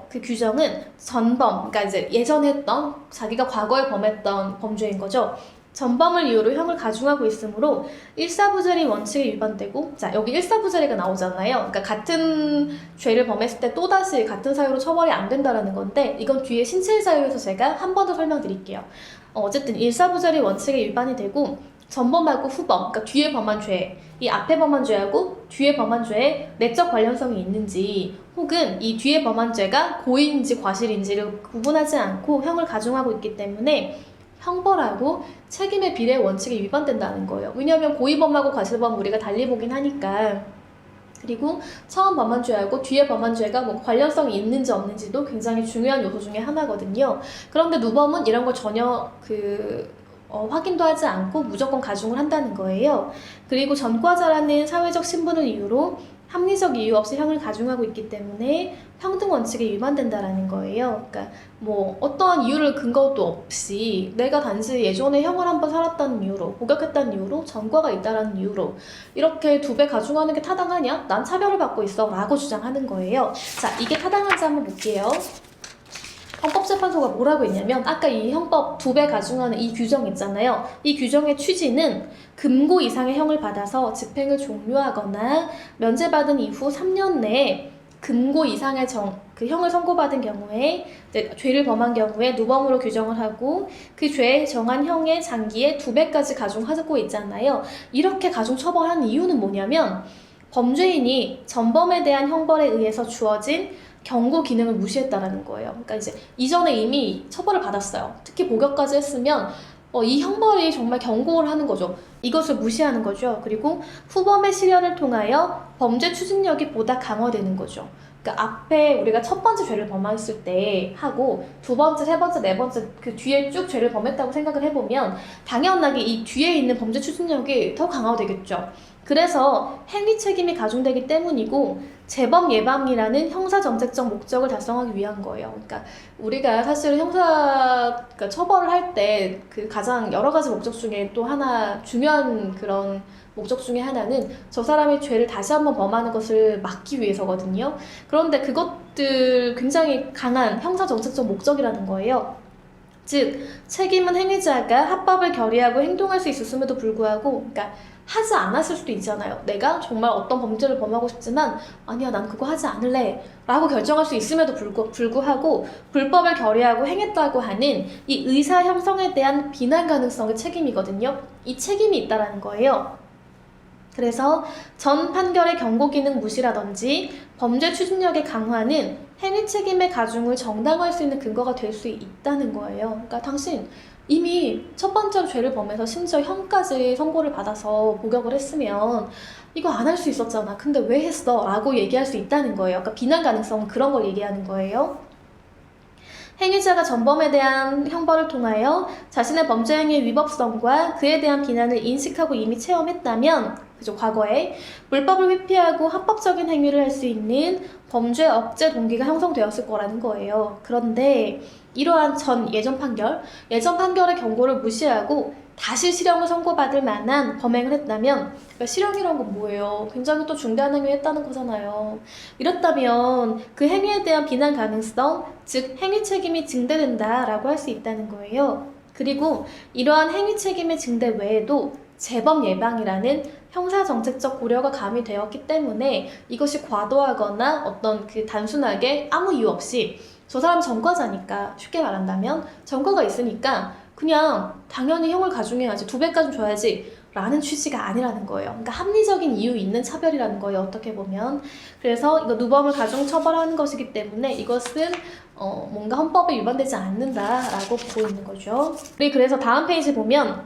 Speaker 1: 그 규정은 전범, 그러니까 이제 예전에 했던, 자기가 과거에 범했던 범죄인 거죠. 전범을 이유로 형을 가중하고 있으므로 일사부재리 원칙에 위반되고, 자, 여기 일사부재리가 나오잖아요. 그러니까 같은 죄를 범했을 때 또다시 같은 사유로 처벌이 안 된다라는 건데, 이건 뒤에 신체의 사유에서 제가 한 번 더 설명드릴게요. 어쨌든 일사부재리 원칙에 위반이 되고, 전범하고 후범, 그러니까 뒤에 범한 죄, 이 앞에 범한 죄하고 뒤에 범한 죄에 내적 관련성이 있는지, 혹은 이 뒤에 범한 죄가 고의인지 과실인지를 구분하지 않고 형을 가중하고 있기 때문에 형벌하고 책임의 비례 원칙에 위반된다는 거예요. 왜냐하면 고의범하고 과실범 우리가 달리 보긴 하니까. 그리고 처음 범한 죄하고 뒤에 범한 죄가 뭐 관련성이 있는지 없는지도 굉장히 중요한 요소 중에 하나거든요. 그런데 누범은 이런 걸 전혀 확인도 하지 않고 무조건 가중을 한다는 거예요. 그리고 전과자라는 사회적 신분을 이유로 합리적 이유 없이 형을 가중하고 있기 때문에 평등 원칙에 위반된다라는 거예요. 그러니까 뭐 어떠한 이유를 근거도 없이 내가 단지 예전에 형을 한번 살았다는 이유로, 복역했다는 이유로, 전과가 있다라는 이유로 이렇게 2배 가중하는 게 타당하냐? 난 차별을 받고 있어 라고 주장하는 거예요. 자, 이게 타당한지 한번 볼게요. 헌법재판소가 뭐라고 했냐면, 아까 이 형법 2배 가중하는 이 규정 있잖아요. 이 규정의 취지는 금고 이상의 형을 받아서 집행을 종료하거나 면제받은 이후 3년 내에 금고 이상의 그 형을 선고받은 경우에, 죄를 범한 경우에 누범으로 규정을 하고, 그 죄에 정한 형의 장기의 2배까지 가중하고 있잖아요. 이렇게 가중 처벌하는 이유는 뭐냐면, 범죄인이 전범에 대한 형벌에 의해서 주어진 경고 기능을 무시했다라는 거예요. 그러니까 이제 이전에 이미 처벌을 받았어요. 특히 복역까지 했으면 이 형벌이 정말 경고를 하는 거죠. 이것을 무시하는 거죠. 그리고 후범의 실현을 통하여 범죄 추진력이 보다 강화되는 거죠. 그러니까 앞에 우리가 첫 번째 죄를 범했을 때 하고 두 번째, 세 번째, 네 번째 그 뒤에 쭉 죄를 범했다고 생각을 해보면 당연하게 이 뒤에 있는 범죄 추진력이 더 강화되겠죠. 그래서 행위 책임이 가중되기 때문이고, 재범 예방이라는 형사정책적 목적을 달성하기 위한 거예요. 그러니까 우리가 사실은 그러니까 처벌을 할 때 그 가장 여러 가지 목적 중에 또 하나, 중요한 그런 목적 중에 하나는 저 사람이 죄를 다시 한번 범하는 것을 막기 위해서거든요. 그런데 그것들 굉장히 강한 형사정책적 목적이라는 거예요. 즉, 책임은 행위자가 합법을 결의하고 행동할 수 있었음에도 불구하고, 그러니까 하지 않았을 수도 있잖아요. 내가 정말 어떤 범죄를 범하고 싶지만 아니야, 난 그거 하지 않을래 라고 결정할 수 있음에도 불구하고 불법을 결의하고 행했다고 하는 이 의사 형성에 대한 비난 가능성의 책임이거든요. 이 책임이 있다라는 거예요. 그래서 전 판결의 경고 기능 무시라든지 범죄 추진력의 강화는 행위 책임의 가중을 정당화할 수 있는 근거가 될 수 있다는 거예요. 그러니까 당신 이미 첫 번째로 죄를 범해서 심지어 형까지 선고를 받아서 복역을 했으면 이거 안 할 수 있었잖아. 근데 왜 했어? 라고 얘기할 수 있다는 거예요. 그러니까 비난 가능성은 그런 걸 얘기하는 거예요. 행위자가 전범에 대한 형벌을 통하여 자신의 범죄 행위의 위법성과 그에 대한 비난을 인식하고 이미 체험했다면, 그죠, 과거에 불법을 회피하고 합법적인 행위를 할 수 있는 범죄 억제 동기가 형성되었을 거라는 거예요. 그런데 이러한 예전 판결의 경고를 무시하고 다시 실형을 선고받을 만한 범행을 했다면, 그러니까 실형이란 건 뭐예요? 굉장히 또 중대한 행위를 했다는 거잖아요. 이렇다면 그 행위에 대한 비난 가능성, 즉 행위 책임이 증대된다라고 할 수 있다는 거예요. 그리고 이러한 행위 책임의 증대 외에도 재범 예방이라는 형사정책적 고려가 가미되었기 때문에 이것이 과도하거나 어떤 단순하게 아무 이유 없이 저 사람 전과자니까, 쉽게 말한다면 전과가 있으니까 그냥 당연히 형을 가중해야지, 2배까지 줘야지 라는 취지가 아니라는 거예요. 그러니까 합리적인 이유 있는 차별이라는 거예요, 어떻게 보면. 그래서 이거 누범을 가중 처벌하는 것이기 때문에 이것은 뭔가 헌법에 위반되지 않는다라고 보고 있는 거죠. 우리 그래서 다음 페이지 보면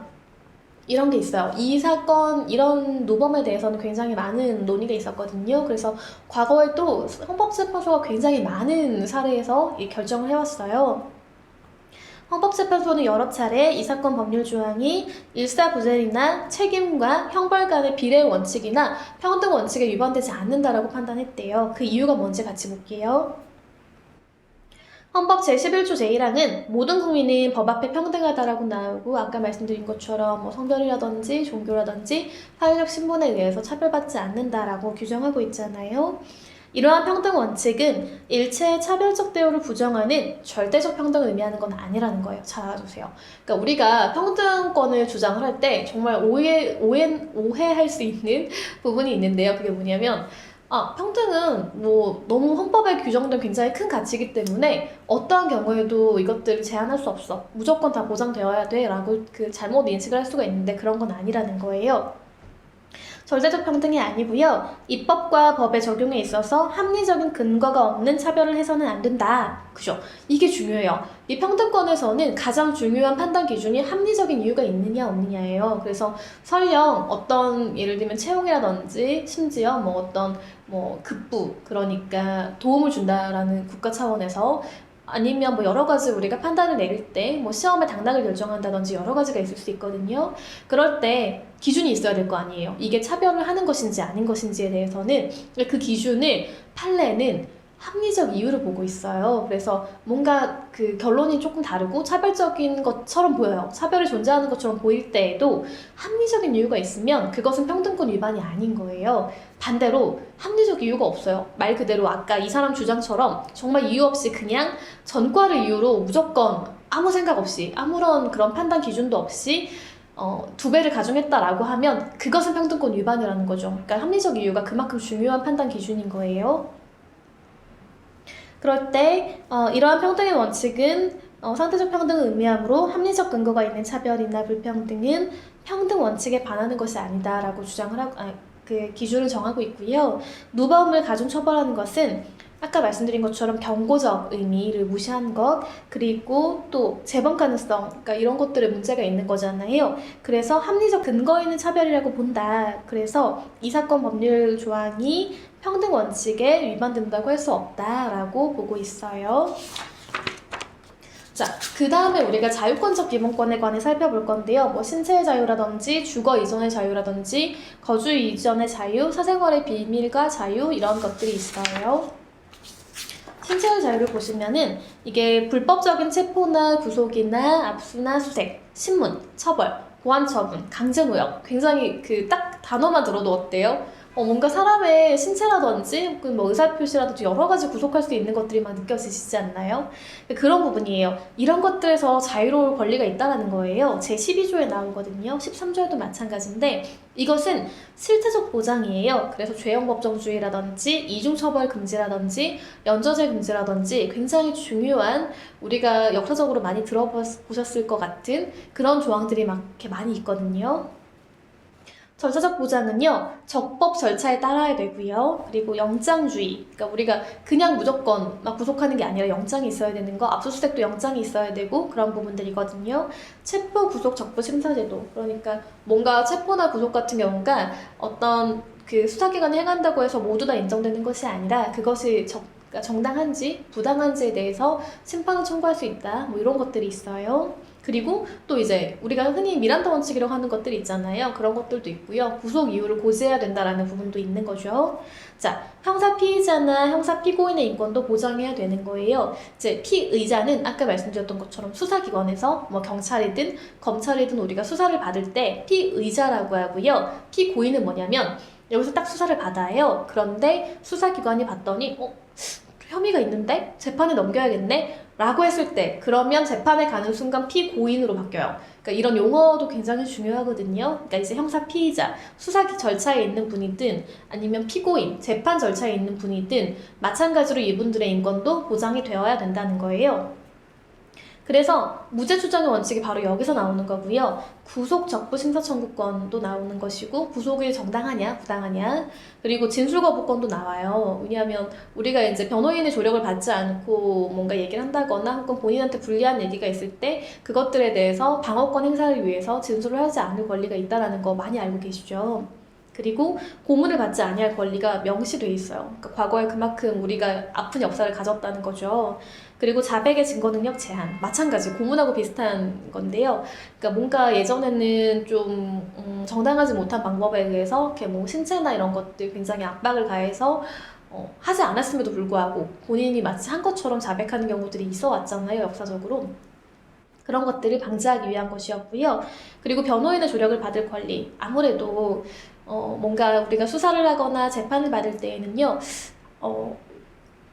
Speaker 1: 이런 게 있어요. 이 사건, 이런 노범에 대해서는 굉장히 많은 논의가 있었거든요. 그래서 과거에 또 헌법재판소가 굉장히 많은 사례에서 이 결정을 해왔어요. 헌법재판소는 여러 차례 이 사건 법률 조항이 일사부재리나 책임과 형벌 간의 비례 원칙이나 평등 원칙에 위반되지 않는다라고 판단했대요. 그 이유가 뭔지 같이 볼게요. 헌법 제11조 제1항은 모든 국민은 법 앞에 평등하다라고 나오고, 아까 말씀드린 것처럼 뭐 성별이라든지 종교라든지 사회적 신분에 의해서 차별받지 않는다라고 규정하고 있잖아요. 이러한 평등 원칙은 일체의 차별적 대우를 부정하는 절대적 평등을 의미하는 건 아니라는 거예요. 잘 알아두세요. 그러니까 우리가 평등권을 주장을 할 때 정말 오해할 수 있는 부분이 있는데요. 그게 뭐냐면, 평등은 뭐 너무 헌법에 규정된 굉장히 큰 가치이기 때문에 어떠한 경우에도 이것들을 제한할 수 없어, 무조건 다 보장되어야 돼 라고 잘못 인식을 할 수가 있는데, 그런 건 아니라는 거예요. 절대적 평등이 아니고요. 입법과 법의 적용에 있어서 합리적인 근거가 없는 차별을 해서는 안 된다. 그죠? 이게 중요해요. 이 평등권에서는 가장 중요한 판단 기준이 합리적인 이유가 있느냐 없느냐예요. 그래서 설령 어떤, 예를 들면 채용이라든지 심지어 어떤 급부, 그러니까 도움을 준다라는 국가 차원에서, 아니면 여러 가지 우리가 판단을 내릴 때 시험의 당락을 결정한다든지 여러 가지가 있을 수 있거든요. 그럴 때 기준이 있어야 될 거 아니에요. 이게 차별을 하는 것인지 아닌 것인지에 대해서는 그 기준을 판례는 합리적 이유를 보고 있어요. 그래서 뭔가 결론이 조금 다르고 차별적인 것처럼 보여요. 차별이 존재하는 것처럼 보일 때에도 합리적인 이유가 있으면 그것은 평등권 위반이 아닌 거예요. 반대로 합리적 이유가 없어요. 말 그대로 아까 이 사람 주장처럼 정말 이유 없이 그냥 전과를 이유로 무조건 아무 생각 없이, 아무런 그런 판단 기준도 없이 2배를 가중했다라고 하면 그것은 평등권 위반이라는 거죠. 그러니까 합리적 이유가 그만큼 중요한 판단 기준인 거예요. 그럴 때 이러한 평등의 원칙은 상대적 평등을 의미하므로 합리적 근거가 있는 차별이나 불평등은 평등 원칙에 반하는 것이 아니다라고 주장을 하고, 기준을 정하고 있고요. 누범을 가중 처벌하는 것은 아까 말씀드린 것처럼 경고적 의미를 무시한 것, 그리고 또 재범 가능성, 그러니까 이런 것들에 문제가 있는 거잖아요. 그래서 합리적 근거 있는 차별이라고 본다. 그래서 이 사건 법률 조항이 평등 원칙에 위반된다고 할 수 없다라고 보고 있어요. 자, 그 다음에 우리가 자유권적 기본권에 관해 살펴볼 건데요. 신체의 자유라든지 주거 이전의 자유라든지 거주 이전의 자유, 사생활의 비밀과 자유, 이런 것들이 있어요. 신체의 자유를 보시면은 이게 불법적인 체포나 구속이나 압수나 수색, 신문, 처벌, 보안 처분, 강제노역, 굉장히 딱 단어만 들어도 어때요? 뭔가 사람의 신체라든지 의사표시라든지 여러 가지 구속할 수 있는 것들이 막 느껴지시지 않나요? 그런 부분이에요. 이런 것들에서 자유로울 권리가 있다는 거예요. 제12조에 나오거든요. 13조에도 마찬가지인데 이것은 실체적 보장이에요. 그래서 죄형법정주의라든지 이중처벌 금지라든지 연좌제 금지라든지 굉장히 중요한, 우리가 역사적으로 많이 들어보셨을 것 같은 그런 조항들이 막 이렇게 많이 있거든요. 절차적 보장은요, 적법 절차에 따라야 되고요. 그리고 영장주의, 그러니까 우리가 그냥 무조건 막 구속하는 게 아니라 영장이 있어야 되는 거, 압수수색도 영장이 있어야 되고 그런 부분들이거든요. 체포, 구속, 적부 심사제도, 그러니까 뭔가 체포나 구속 같은 경우가 어떤 수사기관이 행한다고 해서 모두 다 인정되는 것이 아니라 그것이 그러니까 정당한지 부당한지에 대해서 심판을 청구할 수 있다, 이런 것들이 있어요. 그리고 또 이제 우리가 흔히 미란다 원칙이라고 하는 것들이 있잖아요. 그런 것들도 있고요. 구속 이유를 고지해야 된다라는 부분도 있는 거죠. 자, 형사 피의자나 형사 피고인의 인권도 보장해야 되는 거예요. 이제 피의자는 아까 말씀드렸던 것처럼 수사기관에서 경찰이든 검찰이든 우리가 수사를 받을 때 피의자라고 하고요. 피고인은 뭐냐면 여기서 딱 수사를 받아요. 그런데 수사기관이 봤더니 혐의가 있는데 재판에 넘겨야겠네? 라고 했을 때, 그러면 재판에 가는 순간 피고인으로 바뀌어요. 그러니까 이런 용어도 굉장히 중요하거든요. 그러니까 이제 형사 피의자, 수사 절차에 있는 분이든 아니면 피고인, 재판 절차에 있는 분이든 마찬가지로 이분들의 인권도 보장이 되어야 된다는 거예요. 그래서 무죄 추정의 원칙이 바로 여기서 나오는 거고요. 구속 적부 심사 청구권도 나오는 것이고 구속이 정당하냐 부당하냐 그리고 진술 거부권도 나와요. 왜냐하면 우리가 이제 변호인의 조력을 받지 않고 뭔가 얘기를 한다거나 혹은 본인한테 불리한 얘기가 있을 때 그것들에 대해서 방어권 행사를 위해서 진술을 하지 않을 권리가 있다는 거 많이 알고 계시죠? 그리고 고문을 받지 아니할 권리가 명시돼 있어요. 그러니까 과거에 그만큼 우리가 아픈 역사를 가졌다는 거죠. 그리고 자백의 증거 능력 제한 마찬가지 고문하고 비슷한 건데요. 그러니까 뭔가 예전에는 좀 정당하지 못한 방법에 의해서 이렇게 뭐 신체나 이런 것들 굉장히 압박을 가해서 하지 않았음에도 불구하고 본인이 마치 한 것처럼 자백하는 경우들이 있어 왔잖아요, 역사적으로. 그런 것들을 방지하기 위한 것이었고요. 그리고 변호인의 조력을 받을 권리. 아무래도 뭔가 우리가 수사를 하거나 재판을 받을 때에는요,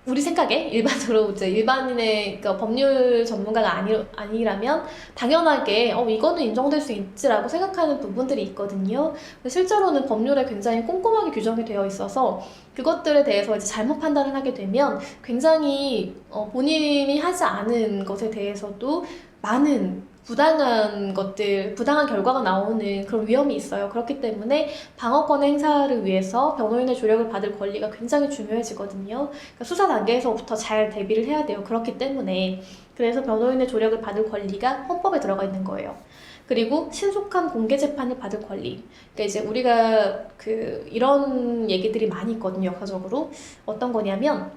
Speaker 1: 우리 생각에 일반적으로 이제 일반인의 그러니까 법률 전문가가 아니라면 당연하게 이거는 인정될 수 있지라고 생각하는 부분들이 있거든요. 근데 실제로는 법률에 굉장히 꼼꼼하게 규정이 되어 있어서 그것들에 대해서 이제 잘못 판단을 하게 되면 굉장히 본인이 하지 않은 것에 대해서도 많은 부당한 것들, 부당한 결과가 나오는 그런 위험이 있어요. 그렇기 때문에 방어권 행사를 위해서 변호인의 조력을 받을 권리가 굉장히 중요해지거든요. 그러니까 수사 단계에서부터 잘 대비를 해야 돼요. 그렇기 때문에. 그래서 변호인의 조력을 받을 권리가 헌법에 들어가 있는 거예요. 그리고 신속한 공개 재판을 받을 권리. 그러니까 이제 우리가 이런 얘기들이 많이 있거든요. 역사적으로. 어떤 거냐면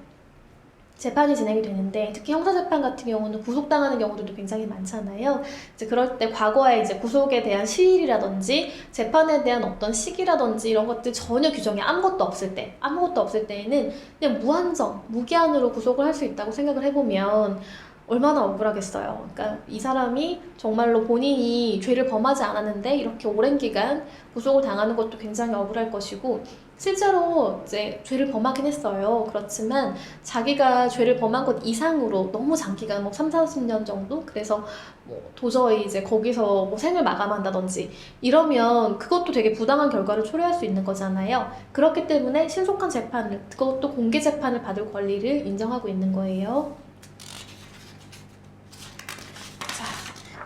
Speaker 1: 재판이 진행이 되는데 특히 형사재판 같은 경우는 구속당하는 경우들도 굉장히 많잖아요. 이제 그럴 때 과거에 이제 구속에 대한 시일이라든지 재판에 대한 어떤 시기라든지 이런 것들 전혀 규정이 아무것도 없을 때에는 그냥 무한정, 무기한으로 구속을 할 수 있다고 생각을 해보면 얼마나 억울하겠어요. 그러니까 이 사람이 정말로 본인이 죄를 범하지 않았는데 이렇게 오랜 기간 구속을 당하는 것도 굉장히 억울할 것이고 실제로 이제 죄를 범하긴 했어요. 그렇지만 자기가 죄를 범한 것 이상으로 너무 장기간 뭐 3, 40년 정도? 그래서 뭐 도저히 이제 거기서 뭐 생을 마감한다든지 이러면 그것도 되게 부당한 결과를 초래할 수 있는 거잖아요. 그렇기 때문에 신속한 재판을, 그것도 공개 재판을 받을 권리를 인정하고 있는 거예요.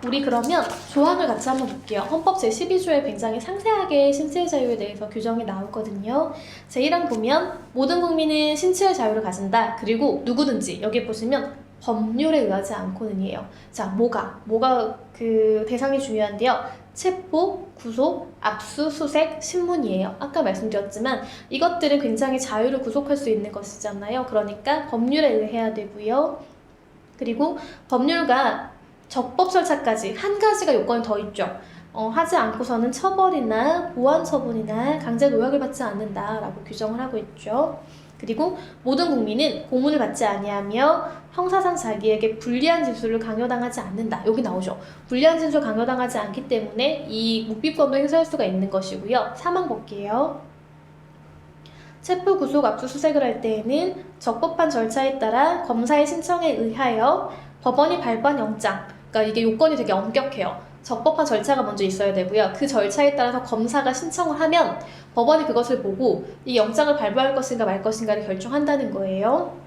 Speaker 1: 우리 그러면 조항을 같이 한번 볼게요. 헌법 제12조에 굉장히 상세하게 신체의 자유에 대해서 규정이 나오거든요. 제1항 보면 모든 국민은 신체의 자유를 가진다. 그리고 누구든지 여기 보시면 법률에 의하지 않고는이에요. 자, 뭐가 그 대상이 중요한데요. 체포, 구속, 압수, 수색, 신문이에요. 아까 말씀드렸지만 이것들은 굉장히 자유를 구속할 수 있는 것이잖아요. 그러니까 법률에 의해야 되고요. 그리고 법률과 적법 절차까지 한 가지가 요건이 더 있죠. 하지 않고서는 처벌이나 보완 처분이나 강제 노역을 받지 않는다라고 규정을 하고 있죠. 그리고 모든 국민은 고문을 받지 아니하며 형사상 자기에게 불리한 진술을 강요당하지 않는다. 여기 나오죠. 불리한 진술 강요당하지 않기 때문에 이 묵비권도 행사할 수가 있는 것이고요. 3항 볼게요. 체포, 구속, 압수수색을 할 때에는 적법한 절차에 따라 검사의 신청에 의하여 법원이 발부한 영장, 그러니까 이게 요건이 되게 엄격해요. 적법한 절차가 먼저 있어야 되고요. 그 절차에 따라서 검사가 신청을 하면 법원이 그것을 보고 이 영장을 발부할 것인가 말 것인가를 결정한다는 거예요.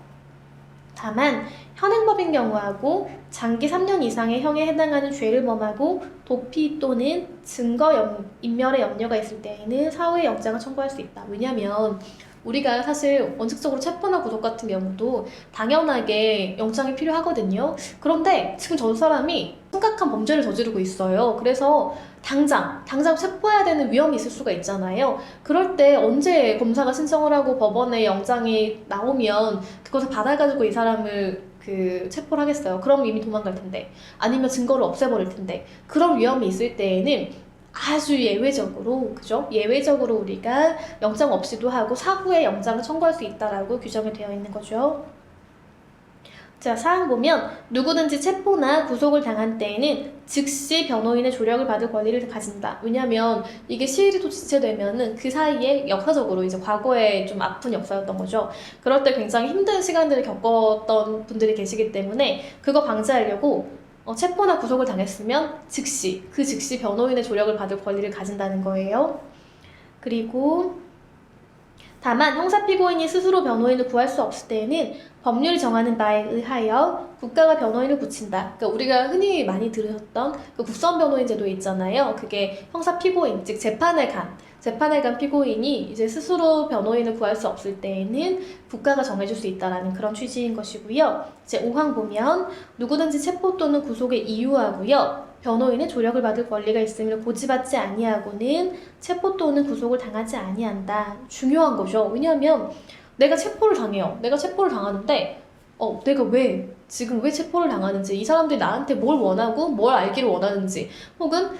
Speaker 1: 다만 현행법인 경우하고 장기 3년 이상의 형에 해당하는 죄를 범하고 도피 또는 증거 인멸의 염려가 있을 때에는 사후에 영장을 청구할 수 있다. 왜냐하면 우리가 사실 원칙적으로 체포나 구속 같은 경우도 당연하게 영장이 필요하거든요. 그런데 지금 저 사람이 심각한 범죄를 저지르고 있어요. 그래서 당장 체포해야 되는 위험이 있을 수가 있잖아요. 그럴 때 언제 검사가 신청을 하고 법원에 영장이 나오면 그것을 받아가지고 이 사람을 체포를 하겠어요. 그럼 이미 도망갈 텐데 아니면 증거를 없애버릴 텐데 그런 위험이 있을 때에는 아주 예외적으로, 그죠? 예외적으로 우리가 영장 없이도 하고 사후에 영장을 청구할 수 있다라고 규정이 되어 있는 거죠. 자, 사항 보면 누구든지 체포나 구속을 당한 때에는 즉시 변호인의 조력을 받을 권리를 가진다. 왜냐면 이게 시일이 지체되면은 그 사이에 역사적으로 이제 과거에 좀 아픈 역사였던 거죠. 그럴 때 굉장히 힘든 시간들을 겪었던 분들이 계시기 때문에 그거 방지하려고 체포나 구속을 당했으면 즉시 변호인의 조력을 받을 권리를 가진다는 거예요. 그리고 다만 형사 피고인이 스스로 변호인을 구할 수 없을 때에는 법률이 정하는 바에 의하여 국가가 변호인을 붙인다. 그러니까 우리가 흔히 많이 들으셨던 그 국선 변호인 제도 있잖아요. 그게 형사 피고인, 즉 재판에 간 피고인이 이제 스스로 변호인을 구할 수 없을 때에는 국가가 정해줄 수 있다라는 그런 취지인 것이고요. 이제 5항 보면 누구든지 체포 또는 구속에 이유하고요. 변호인의 조력을 받을 권리가 있음을 고지받지 아니하고는 체포 또는 구속을 당하지 아니한다. 중요한 거죠. 왜냐하면 내가 체포를 당해요. 내가 체포를 당하는데 내가 지금 왜 체포를 당하는지, 이 사람들이 나한테 뭘 원하고 뭘 알기를 원하는지, 혹은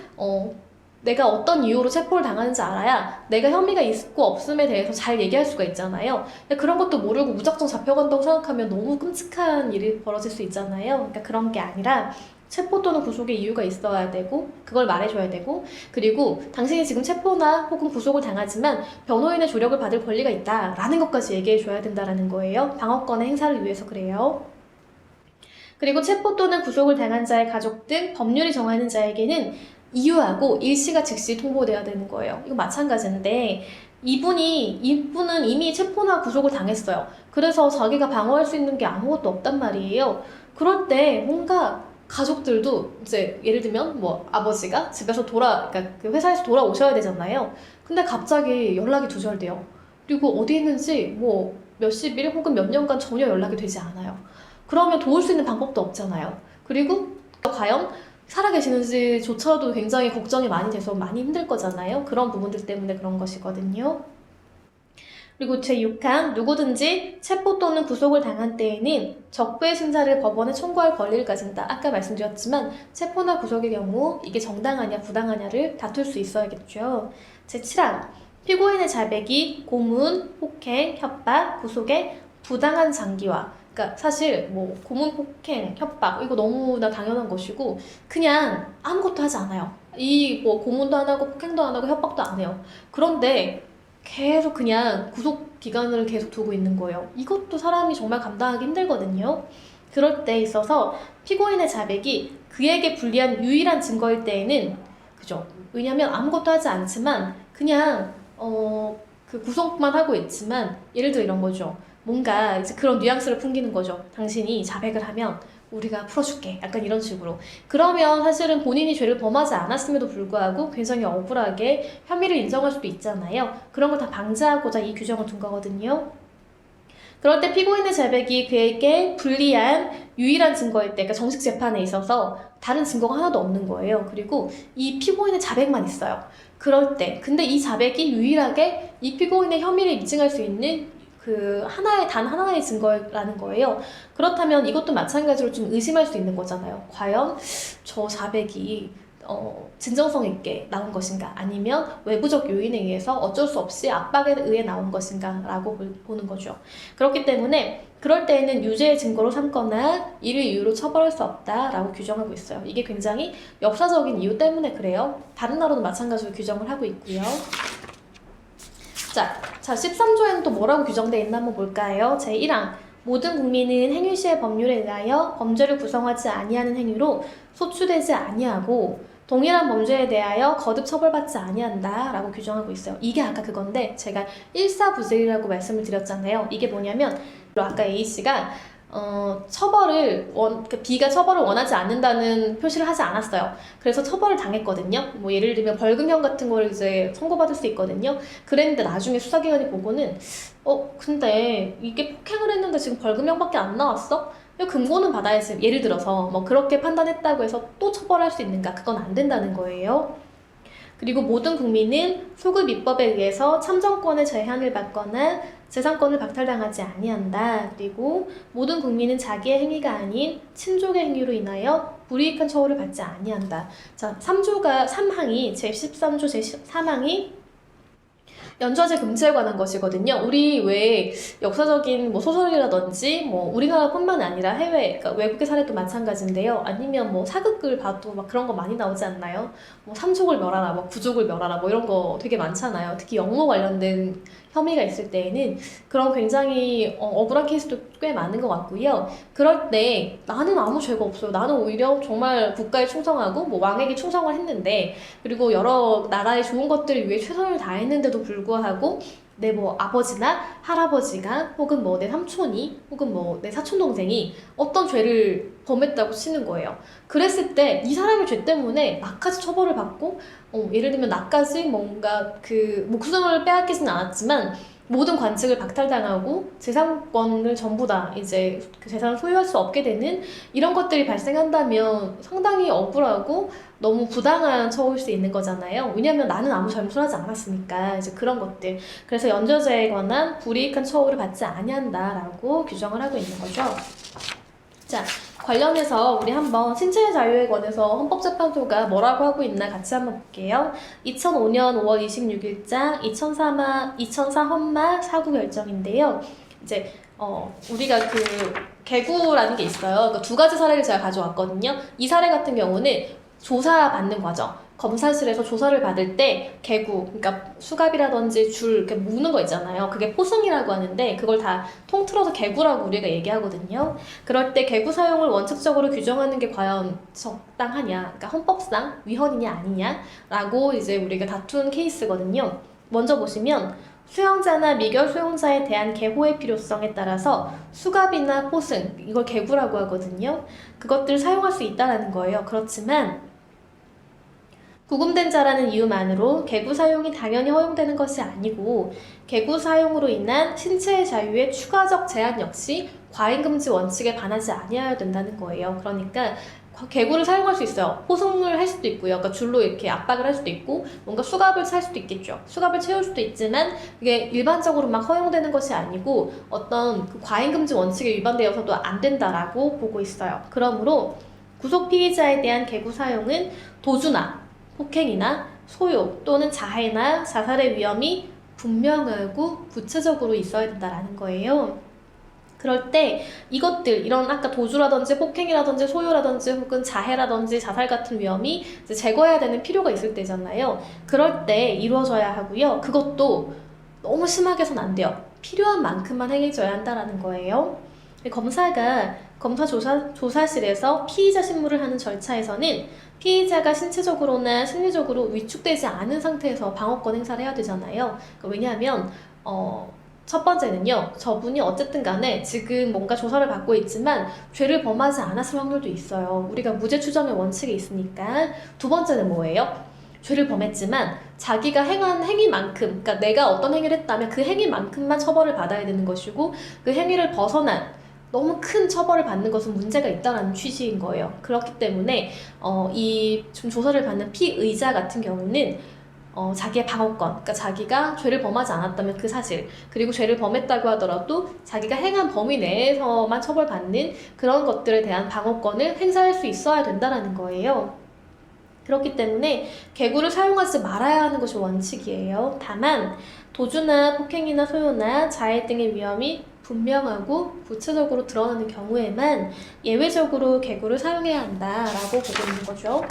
Speaker 1: 내가 어떤 이유로 체포를 당하는지 알아야 내가 혐의가 있고 없음에 대해서 잘 얘기할 수가 있잖아요. 근데 그런 것도 모르고 무작정 잡혀간다고 생각하면 너무 끔찍한 일이 벌어질 수 있잖아요. 그러니까 그런 게 아니라 체포 또는 구속의 이유가 있어야 되고 그걸 말해줘야 되고, 그리고 당신이 지금 체포나 혹은 구속을 당하지만 변호인의 조력을 받을 권리가 있다라는 것까지 얘기해줘야 된다는 거예요. 방어권의 행사를 위해서 그래요. 그리고 체포 또는 구속을 당한 자의 가족 등 법률이 정하는 자에게는 이유하고 일시가 즉시 통보돼야 되는 거예요. 이거 마찬가지인데 이분은 이미 체포나 구속을 당했어요. 그래서 자기가 방어할 수 있는 게 아무것도 없단 말이에요. 그럴 때 뭔가 가족들도 이제 예를 들면 뭐 아버지가 집에서 그러니까 그 회사에서 돌아오셔야 되잖아요. 근데 갑자기 연락이 두절돼요. 그리고 어디 있는지 뭐 몇십 일 혹은 몇 년간 전혀 연락이 되지 않아요. 그러면 도울 수 있는 방법도 없잖아요. 그리고 과연 살아계시는지조차도 굉장히 걱정이 많이 돼서 많이 힘들 거잖아요. 그런 부분들 때문에 그런 것이거든요. 그리고 제6항 누구든지 체포 또는 구속을 당한 때에는 적부의 심사를 법원에 청구할 권리를 가진다. 아까 말씀드렸지만 체포나 구속의 경우 이게 정당하냐 부당하냐를 다툴 수 있어야겠죠. 제7항 피고인의 자백이 고문, 폭행, 협박, 구속의 부당한 장기화. 그러니까 사실 뭐 고문, 폭행, 협박 이거 너무나 당연한 것이고 그냥 아무것도 하지 않아요. 이 뭐 고문도 안 하고 폭행도 안 하고 협박도 안 해요. 그런데 계속 그냥 구속 기간을 계속 두고 있는 거예요. 이것도 사람이 정말 감당하기 힘들거든요. 그럴 때 있어서 피고인의 자백이 그에게 불리한 유일한 증거일 때에는, 그죠? 왜냐면 아무것도 하지 않지만 그냥 그 구속만 하고 있지만, 예를 들어 이런 거죠. 뭔가 이제 그런 뉘앙스를 풍기는 거죠. 당신이 자백을 하면 우리가 풀어줄게. 약간 이런 식으로. 그러면 사실은 본인이 죄를 범하지 않았음에도 불구하고 굉장히 억울하게 혐의를 인정할 수도 있잖아요. 그런 걸 다 방지하고자 이 규정을 둔 거거든요. 그럴 때 피고인의 자백이 그에게 불리한 유일한 증거일 때, 그러니까 정식 재판에 있어서 다른 증거가 하나도 없는 거예요. 그리고 이 피고인의 자백만 있어요. 그럴 때, 근데 이 자백이 유일하게 이 피고인의 혐의를 입증할 수 있는 단 하나의 증거라는 거예요. 그렇다면 이것도 마찬가지로 좀 의심할 수 있는 거잖아요. 과연 저 자백이 진정성 있게 나온 것인가, 아니면 외부적 요인에 의해서 어쩔 수 없이 압박에 의해 나온 것인가 라고 보는 거죠. 그렇기 때문에 그럴 때에는 유죄의 증거로 삼거나 이를 이유로 처벌할 수 없다라고 규정하고 있어요. 이게 굉장히 역사적인 이유 때문에 그래요. 다른 나라도 마찬가지로 규정을 하고 있고요. 자 13조에는 또 뭐라고 규정되어 있나 한번 볼까요? 제1항 모든 국민은 행위시의 법률에 의하여 범죄를 구성하지 아니하는 행위로 소추되지 아니하고 동일한 범죄에 대하여 거듭 처벌받지 아니한다 라고 규정하고 있어요. 이게 아까 그건데 제가 일사부재율이라고 말씀을 드렸잖아요. 이게 뭐냐면 아까 A씨가 B가 처벌을 원하지 않는다는 표시를 하지 않았어요. 그래서 처벌을 당했거든요. 뭐 예를 들면 벌금형 같은 걸 이제 선고받을 수 있거든요. 그랬는데 나중에 수사기관이 보고는 근데 이게 폭행을 했는데 지금 벌금형밖에 안 나왔어? 근거는 받아야지. 예를 들어서 뭐 그렇게 판단했다고 해서 또 처벌할 수 있는가? 그건 안 된다는 거예요. 그리고 모든 국민은 소급 입법에 의해서 참정권의 제한을 받거나 재산권을 박탈당하지 아니한다. 그리고 모든 국민은 자기의 행위가 아닌 친족의 행위로 인하여 불이익한 처우를 받지 아니한다. 자, 3항이 제13조 제3항이 연좌제 금지에 관한 것이거든요. 우리 왜 역사적인 뭐 소설이라든지 뭐 우리나라뿐만 아니라 해외, 그러니까 외국의 사례도 마찬가지인데요. 아니면 뭐 사극을 봐도 막 그런 거 많이 나오지 않나요? 뭐 삼족을 멸하라, 뭐 부족을 멸하라, 뭐 이런 거 되게 많잖아요. 특히 영모 관련된 혐의가 있을 때에는 그런 굉장히 억울한 케이스도 꽤 많은 것 같고요. 그럴 때 나는 아무 죄가 없어요. 나는 오히려 정말 국가에 충성하고 뭐 왕에게 충성을 했는데, 그리고 여러 나라의 좋은 것들을 위해 최선을 다했는데도 불구하고 내 뭐 아버지나 할아버지가 혹은 뭐 내 삼촌이 혹은 뭐 내 사촌 동생이 어떤 죄를 범했다고 치는 거예요. 그랬을 때 이 사람의 죄 때문에 나까지 처벌을 받고 예를 들면 나까지 뭔가 그 목숨을 빼앗기진 않았지만 모든 관직을 박탈당하고 재산권을 전부 다 이제 그 재산을 소유할 수 없게 되는 이런 것들이 발생한다면 상당히 억울하고 너무 부당한 처우일 수 있는 거잖아요. 왜냐하면 나는 아무 잘못을 하지 않았으니까 이제 그런 것들. 그래서 연좌제에 관한 불이익한 처우를 받지 아니한다라고 규정을 하고 있는 거죠. 자, 관련해서 우리 한번 신체의 자유에 관해서 헌법재판소가 뭐라고 하고 있나 같이 한번 볼게요. 2005년 5월 26일자 2004 헌마 사구 결정인데요. 이제 우리가 그 개구라는 게 있어요. 그러니까 두 가지 사례를 제가 가져왔거든요. 이 사례 같은 경우는 조사받는 과정. 검사실에서 조사를 받을 때 개구, 그러니까 수갑이라든지 줄 이렇게 묶는 거 있잖아요. 그게 포승이라고 하는데 그걸 다 통틀어서 개구라고 우리가 얘기하거든요. 그럴 때 개구 사용을 원칙적으로 규정하는 게 과연 적당하냐, 그러니까 헌법상 위헌이냐 아니냐라고 이제 우리가 다툰 케이스거든요. 먼저 보시면 수용자나 미결 수용자에 대한 개호의 필요성에 따라서 수갑이나 포승, 이걸 개구라고 하거든요. 그것들을 사용할 수 있다는 거예요. 그렇지만 구금된 자라는 이유만으로 개구 사용이 당연히 허용되는 것이 아니고 개구 사용으로 인한 신체의 자유의 추가적 제한 역시 과잉금지 원칙에 반하지 아니어야 된다는 거예요. 그러니까 개구를 사용할 수 있어요. 포승을 할 수도 있고요. 그러니까 줄로 이렇게 압박을 할 수도 있고 뭔가 수갑을 살 수도 있겠죠. 수갑을 채울 수도 있지만 그게 일반적으로 막 허용되는 것이 아니고 어떤 그 과잉금지 원칙에 위반되어서도 안 된다라고 보고 있어요. 그러므로 구속 피의자에 대한 개구 사용은 도주나 폭행이나 소요 또는 자해나 자살의 위험이 분명하고 구체적으로 있어야 된다라는 거예요. 그럴 때 이것들, 이런 아까 도주라든지 폭행이라든지 소요라든지 혹은 자해라든지 자살 같은 위험이 이제 제거해야 되는 필요가 있을 때잖아요. 그럴 때 이루어져야 하고요. 그것도 너무 심하게 해서는 안 돼요. 필요한 만큼만 행해져야 한다라는 거예요. 검사가 검사 조사실에서 피의자 신문을 하는 절차에서는 피의자가 신체적으로나 심리적으로 위축되지 않은 상태에서 방어권 행사를 해야 되잖아요. 왜냐하면 첫 번째는요, 저분이 어쨌든 간에 지금 뭔가 조사를 받고 있지만 죄를 범하지 않았을 확률도 있어요. 우리가 무죄 추정의 원칙이 있으니까. 두 번째는 뭐예요? 죄를 범했지만 자기가 행한 행위만큼, 그러니까 내가 어떤 행위를 했다면 그 행위만큼만 처벌을 받아야 되는 것이고 그 행위를 벗어난 너무 큰 처벌을 받는 것은 문제가 있다는 취지인 거예요. 그렇기 때문에 이 지금 조사를 받는 피의자 같은 경우는 자기의 방어권, 그러니까 자기가 죄를 범하지 않았다면 그 사실, 그리고 죄를 범했다고 하더라도 자기가 행한 범위 내에서만 처벌받는 그런 것들에 대한 방어권을 행사할 수 있어야 된다는 거예요. 그렇기 때문에 개구를 사용하지 말아야 하는 것이 원칙이에요. 다만 도주나 폭행이나 소요나 자해 등의 위험이 분명하고 구체적으로 드러나는 경우에만 예외적으로 개구를 사용해야 한다라고 보고 있는 거죠.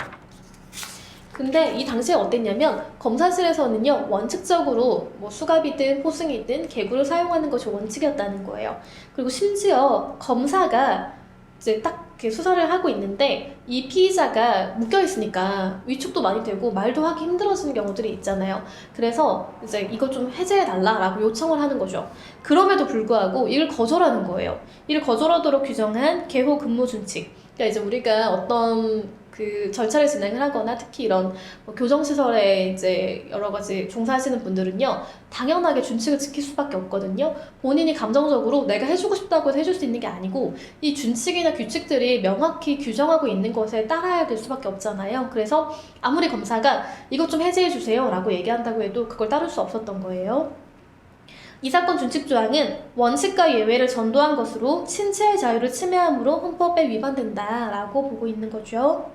Speaker 1: 근데 이 당시에 어땠냐면 검사실에서는요, 원칙적으로 뭐 수갑이든 포승이든 개구를 사용하는 것이 원칙이었다는 거예요. 그리고 심지어 검사가 이제 딱 이렇게 수사를 하고 있는데 이 피의자가 묶여 있으니까 위축도 많이 되고 말도 하기 힘들어지는 경우들이 있잖아요. 그래서 이제 이거 좀 해제해 달라라고 요청을 하는 거죠. 그럼에도 불구하고 이를 거절하는 거예요. 이를 거절하도록 규정한 개호 근무 준칙. 그러니까 이제 우리가 어떤 그 절차를 진행을 하거나 특히 이런 뭐 교정시설에 이제 여러 가지 종사하시는 분들은요, 당연하게 준칙을 지킬 수밖에 없거든요. 본인이 감정적으로 내가 해주고 싶다고 해서 해줄 수 있는 게 아니고 이 준칙이나 규칙들이 명확히 규정하고 있는 것에 따라야 될 수밖에 없잖아요. 그래서 아무리 검사가 이것 좀 해제해 주세요 라고 얘기한다고 해도 그걸 따를 수 없었던 거예요. 이 사건 준칙조항은 원칙과 예외를 전도한 것으로 신체의 자유를 침해함으로 헌법에 위반된다라고 보고 있는 거죠.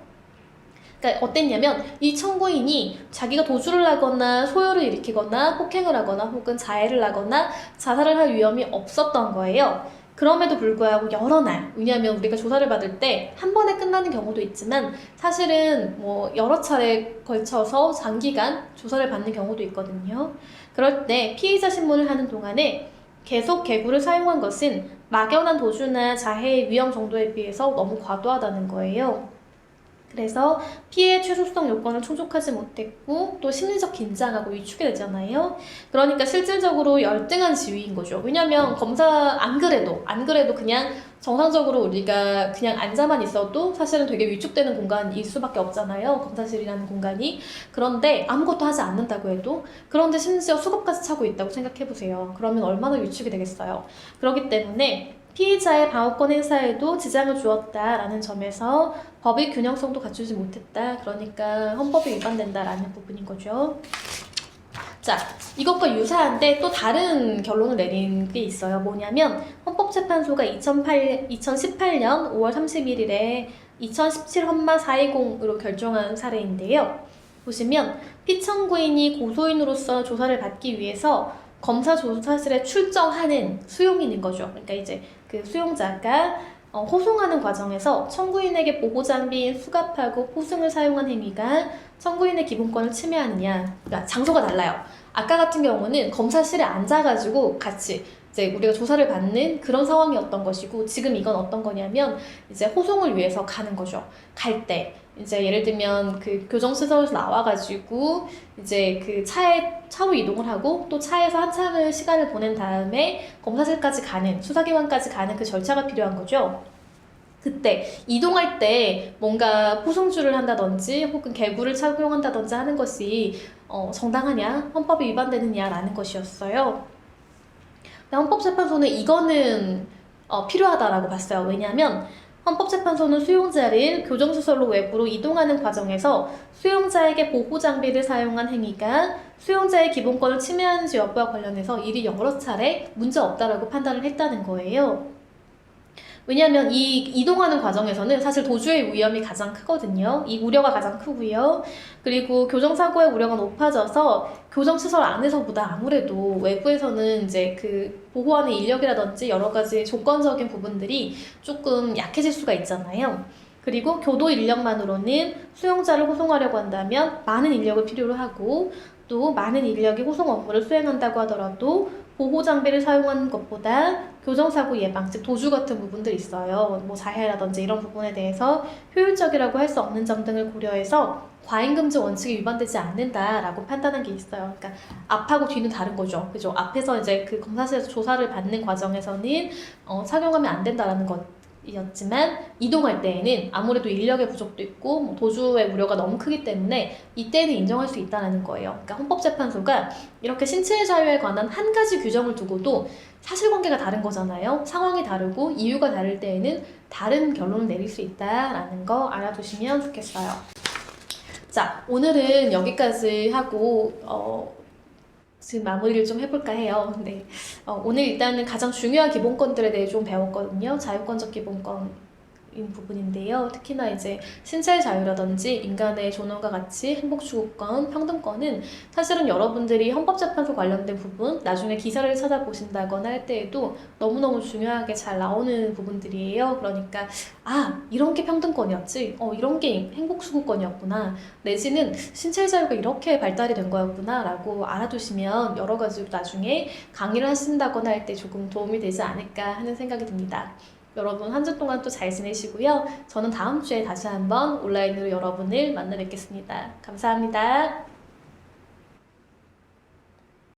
Speaker 1: 그러니까 어땠냐면 이 청구인이 자기가 도주를 하거나 소요를 일으키거나 폭행을 하거나 혹은 자해를 하거나 자살을 할 위험이 없었던 거예요. 그럼에도 불구하고 여러 날, 왜냐하면 우리가 조사를 받을 때 한 번에 끝나는 경우도 있지만 사실은 뭐 여러 차례 걸쳐서 장기간 조사를 받는 경우도 있거든요. 그럴 때 피의자 신문을 하는 동안에 계속 개구를 사용한 것은 막연한 도주나 자해의 위험 정도에 비해서 너무 과도하다는 거예요. 그래서 피해 최소성 요건을 충족하지 못했고 또 심리적 긴장하고 위축이 되잖아요. 그러니까 실질적으로 열등한 지위인 거죠. 왜냐면 검사 안 그래도 그냥 정상적으로 우리가 그냥 앉아만 있어도 사실은 되게 위축되는 공간일 수밖에 없잖아요. 검사실이라는 공간이. 그런데 아무것도 하지 않는다고 해도, 그런데 심지어 수갑까지 차고 있다고 생각해보세요. 그러면 얼마나 위축이 되겠어요. 그렇기 때문에 피의자의 방어권 행사에도 지장을 주었다라는 점에서 법의 균형성도 갖추지 못했다. 그러니까 헌법이 위반된다라는 부분인 거죠. 자, 이것과 유사한데 또 다른 결론을 내린 게 있어요. 뭐냐면 헌법재판소가 2018년 5월 31일에 2017 헌마 420으로 결정한 사례인데요. 보시면 피청구인이 고소인으로서 조사를 받기 위해서 검사 조사실에 출정하는 수용인인 거죠. 그러니까 이제 그 수용자가 호송하는 과정에서 청구인에게 보호장비인 수갑하고 포승을 사용한 행위가 청구인의 기본권을 침해하느냐. 그러니까 장소가 달라요. 아까 같은 경우는 검사실에 앉아가지고 같이 이제 우리가 조사를 받는 그런 상황이었던 것이고, 지금 이건 어떤 거냐면 이제 호송을 위해서 가는 거죠. 갈 때 이제 예를 들면 그 교정시설에서 나와가지고 이제 그 차로 이동을 하고 또 차에서 한참을 시간을 보낸 다음에 검사실까지 가는, 수사기관까지 가는 그 절차가 필요한 거죠. 그때 이동할 때 뭔가 포승줄을 한다든지 혹은 개구를 착용한다든지 하는 것이 정당하냐, 헌법에 위반되느냐라는 것이었어요. 헌법재판소는 이거는 필요하다라고 봤어요. 왜냐하면 헌법재판소는 수용자를 교정시설로 외부로 이동하는 과정에서 수용자에게 보호장비를 사용한 행위가 수용자의 기본권을 침해하는지 여부와 관련해서 이리 여러 차례 문제없다라고 판단을 했다는 거예요. 왜냐하면 이 이동하는 과정에서는 사실 도주의 위험이 가장 크거든요. 이 우려가 가장 크고요. 그리고 교정사고의 우려가 높아져서 교정시설 안에서보다 아무래도 외부에서는 이제 그 보호하는 인력이라든지 여러 가지 조건적인 부분들이 조금 약해질 수가 있잖아요. 그리고 교도 인력만으로는 수용자를 호송하려고 한다면 많은 인력을 필요로 하고, 또 많은 인력이 호송 업무를 수행한다고 하더라도 보호장비를 사용하는 것보다 교정사고 예방, 즉 도주 같은 부분들이 있어요. 뭐 자해라든지 이런 부분에 대해서 효율적이라고 할 수 없는 점 등을 고려해서 과잉금지 원칙이 위반되지 않는다라고 판단한 게 있어요. 그러니까 앞하고 뒤는 다른 거죠. 그죠? 앞에서 이제 그 검사실에서 조사를 받는 과정에서는 착용하면 안 된다라는 것이었지만, 이동할 때에는 아무래도 인력의 부족도 있고 뭐 도주의 우려가 너무 크기 때문에 이때는 인정할 수 있다는 거예요. 그러니까 헌법재판소가 이렇게 신체의 자유에 관한 한 가지 규정을 두고도 사실관계가 다른 거잖아요. 상황이 다르고 이유가 다를 때에는 다른 결론을 내릴 수 있다라는 거 알아두시면 좋겠어요. 자, 오늘은 여기까지 하고 지금 마무리를 좀 해볼까 해요. 네. 오늘 일단은 가장 중요한 기본권들에 대해 좀 배웠거든요. 자유권적 기본권인 부분인데요. 특히나 이제 신체의 자유라든지 인간의 존엄과 가치, 행복추구권, 평등권은 사실은 여러분들이 헌법재판소 관련된 부분, 나중에 기사를 찾아보신다거나 할 때에도 너무너무 중요하게 잘 나오는 부분들이에요. 그러니까 이런 게 평등권이었지, 이런 게 행복추구권이었구나, 내지는 신체의 자유가 이렇게 발달이 된 거였구나 라고 알아두시면 여러 가지로 나중에 강의를 하신다거나 할 때 조금 도움이 되지 않을까 하는 생각이 듭니다. 여러분 한 주 동안 또 잘 지내시고요. 저는 다음 주에 다시 한번 온라인으로 여러분을 만나 뵙겠습니다. 감사합니다.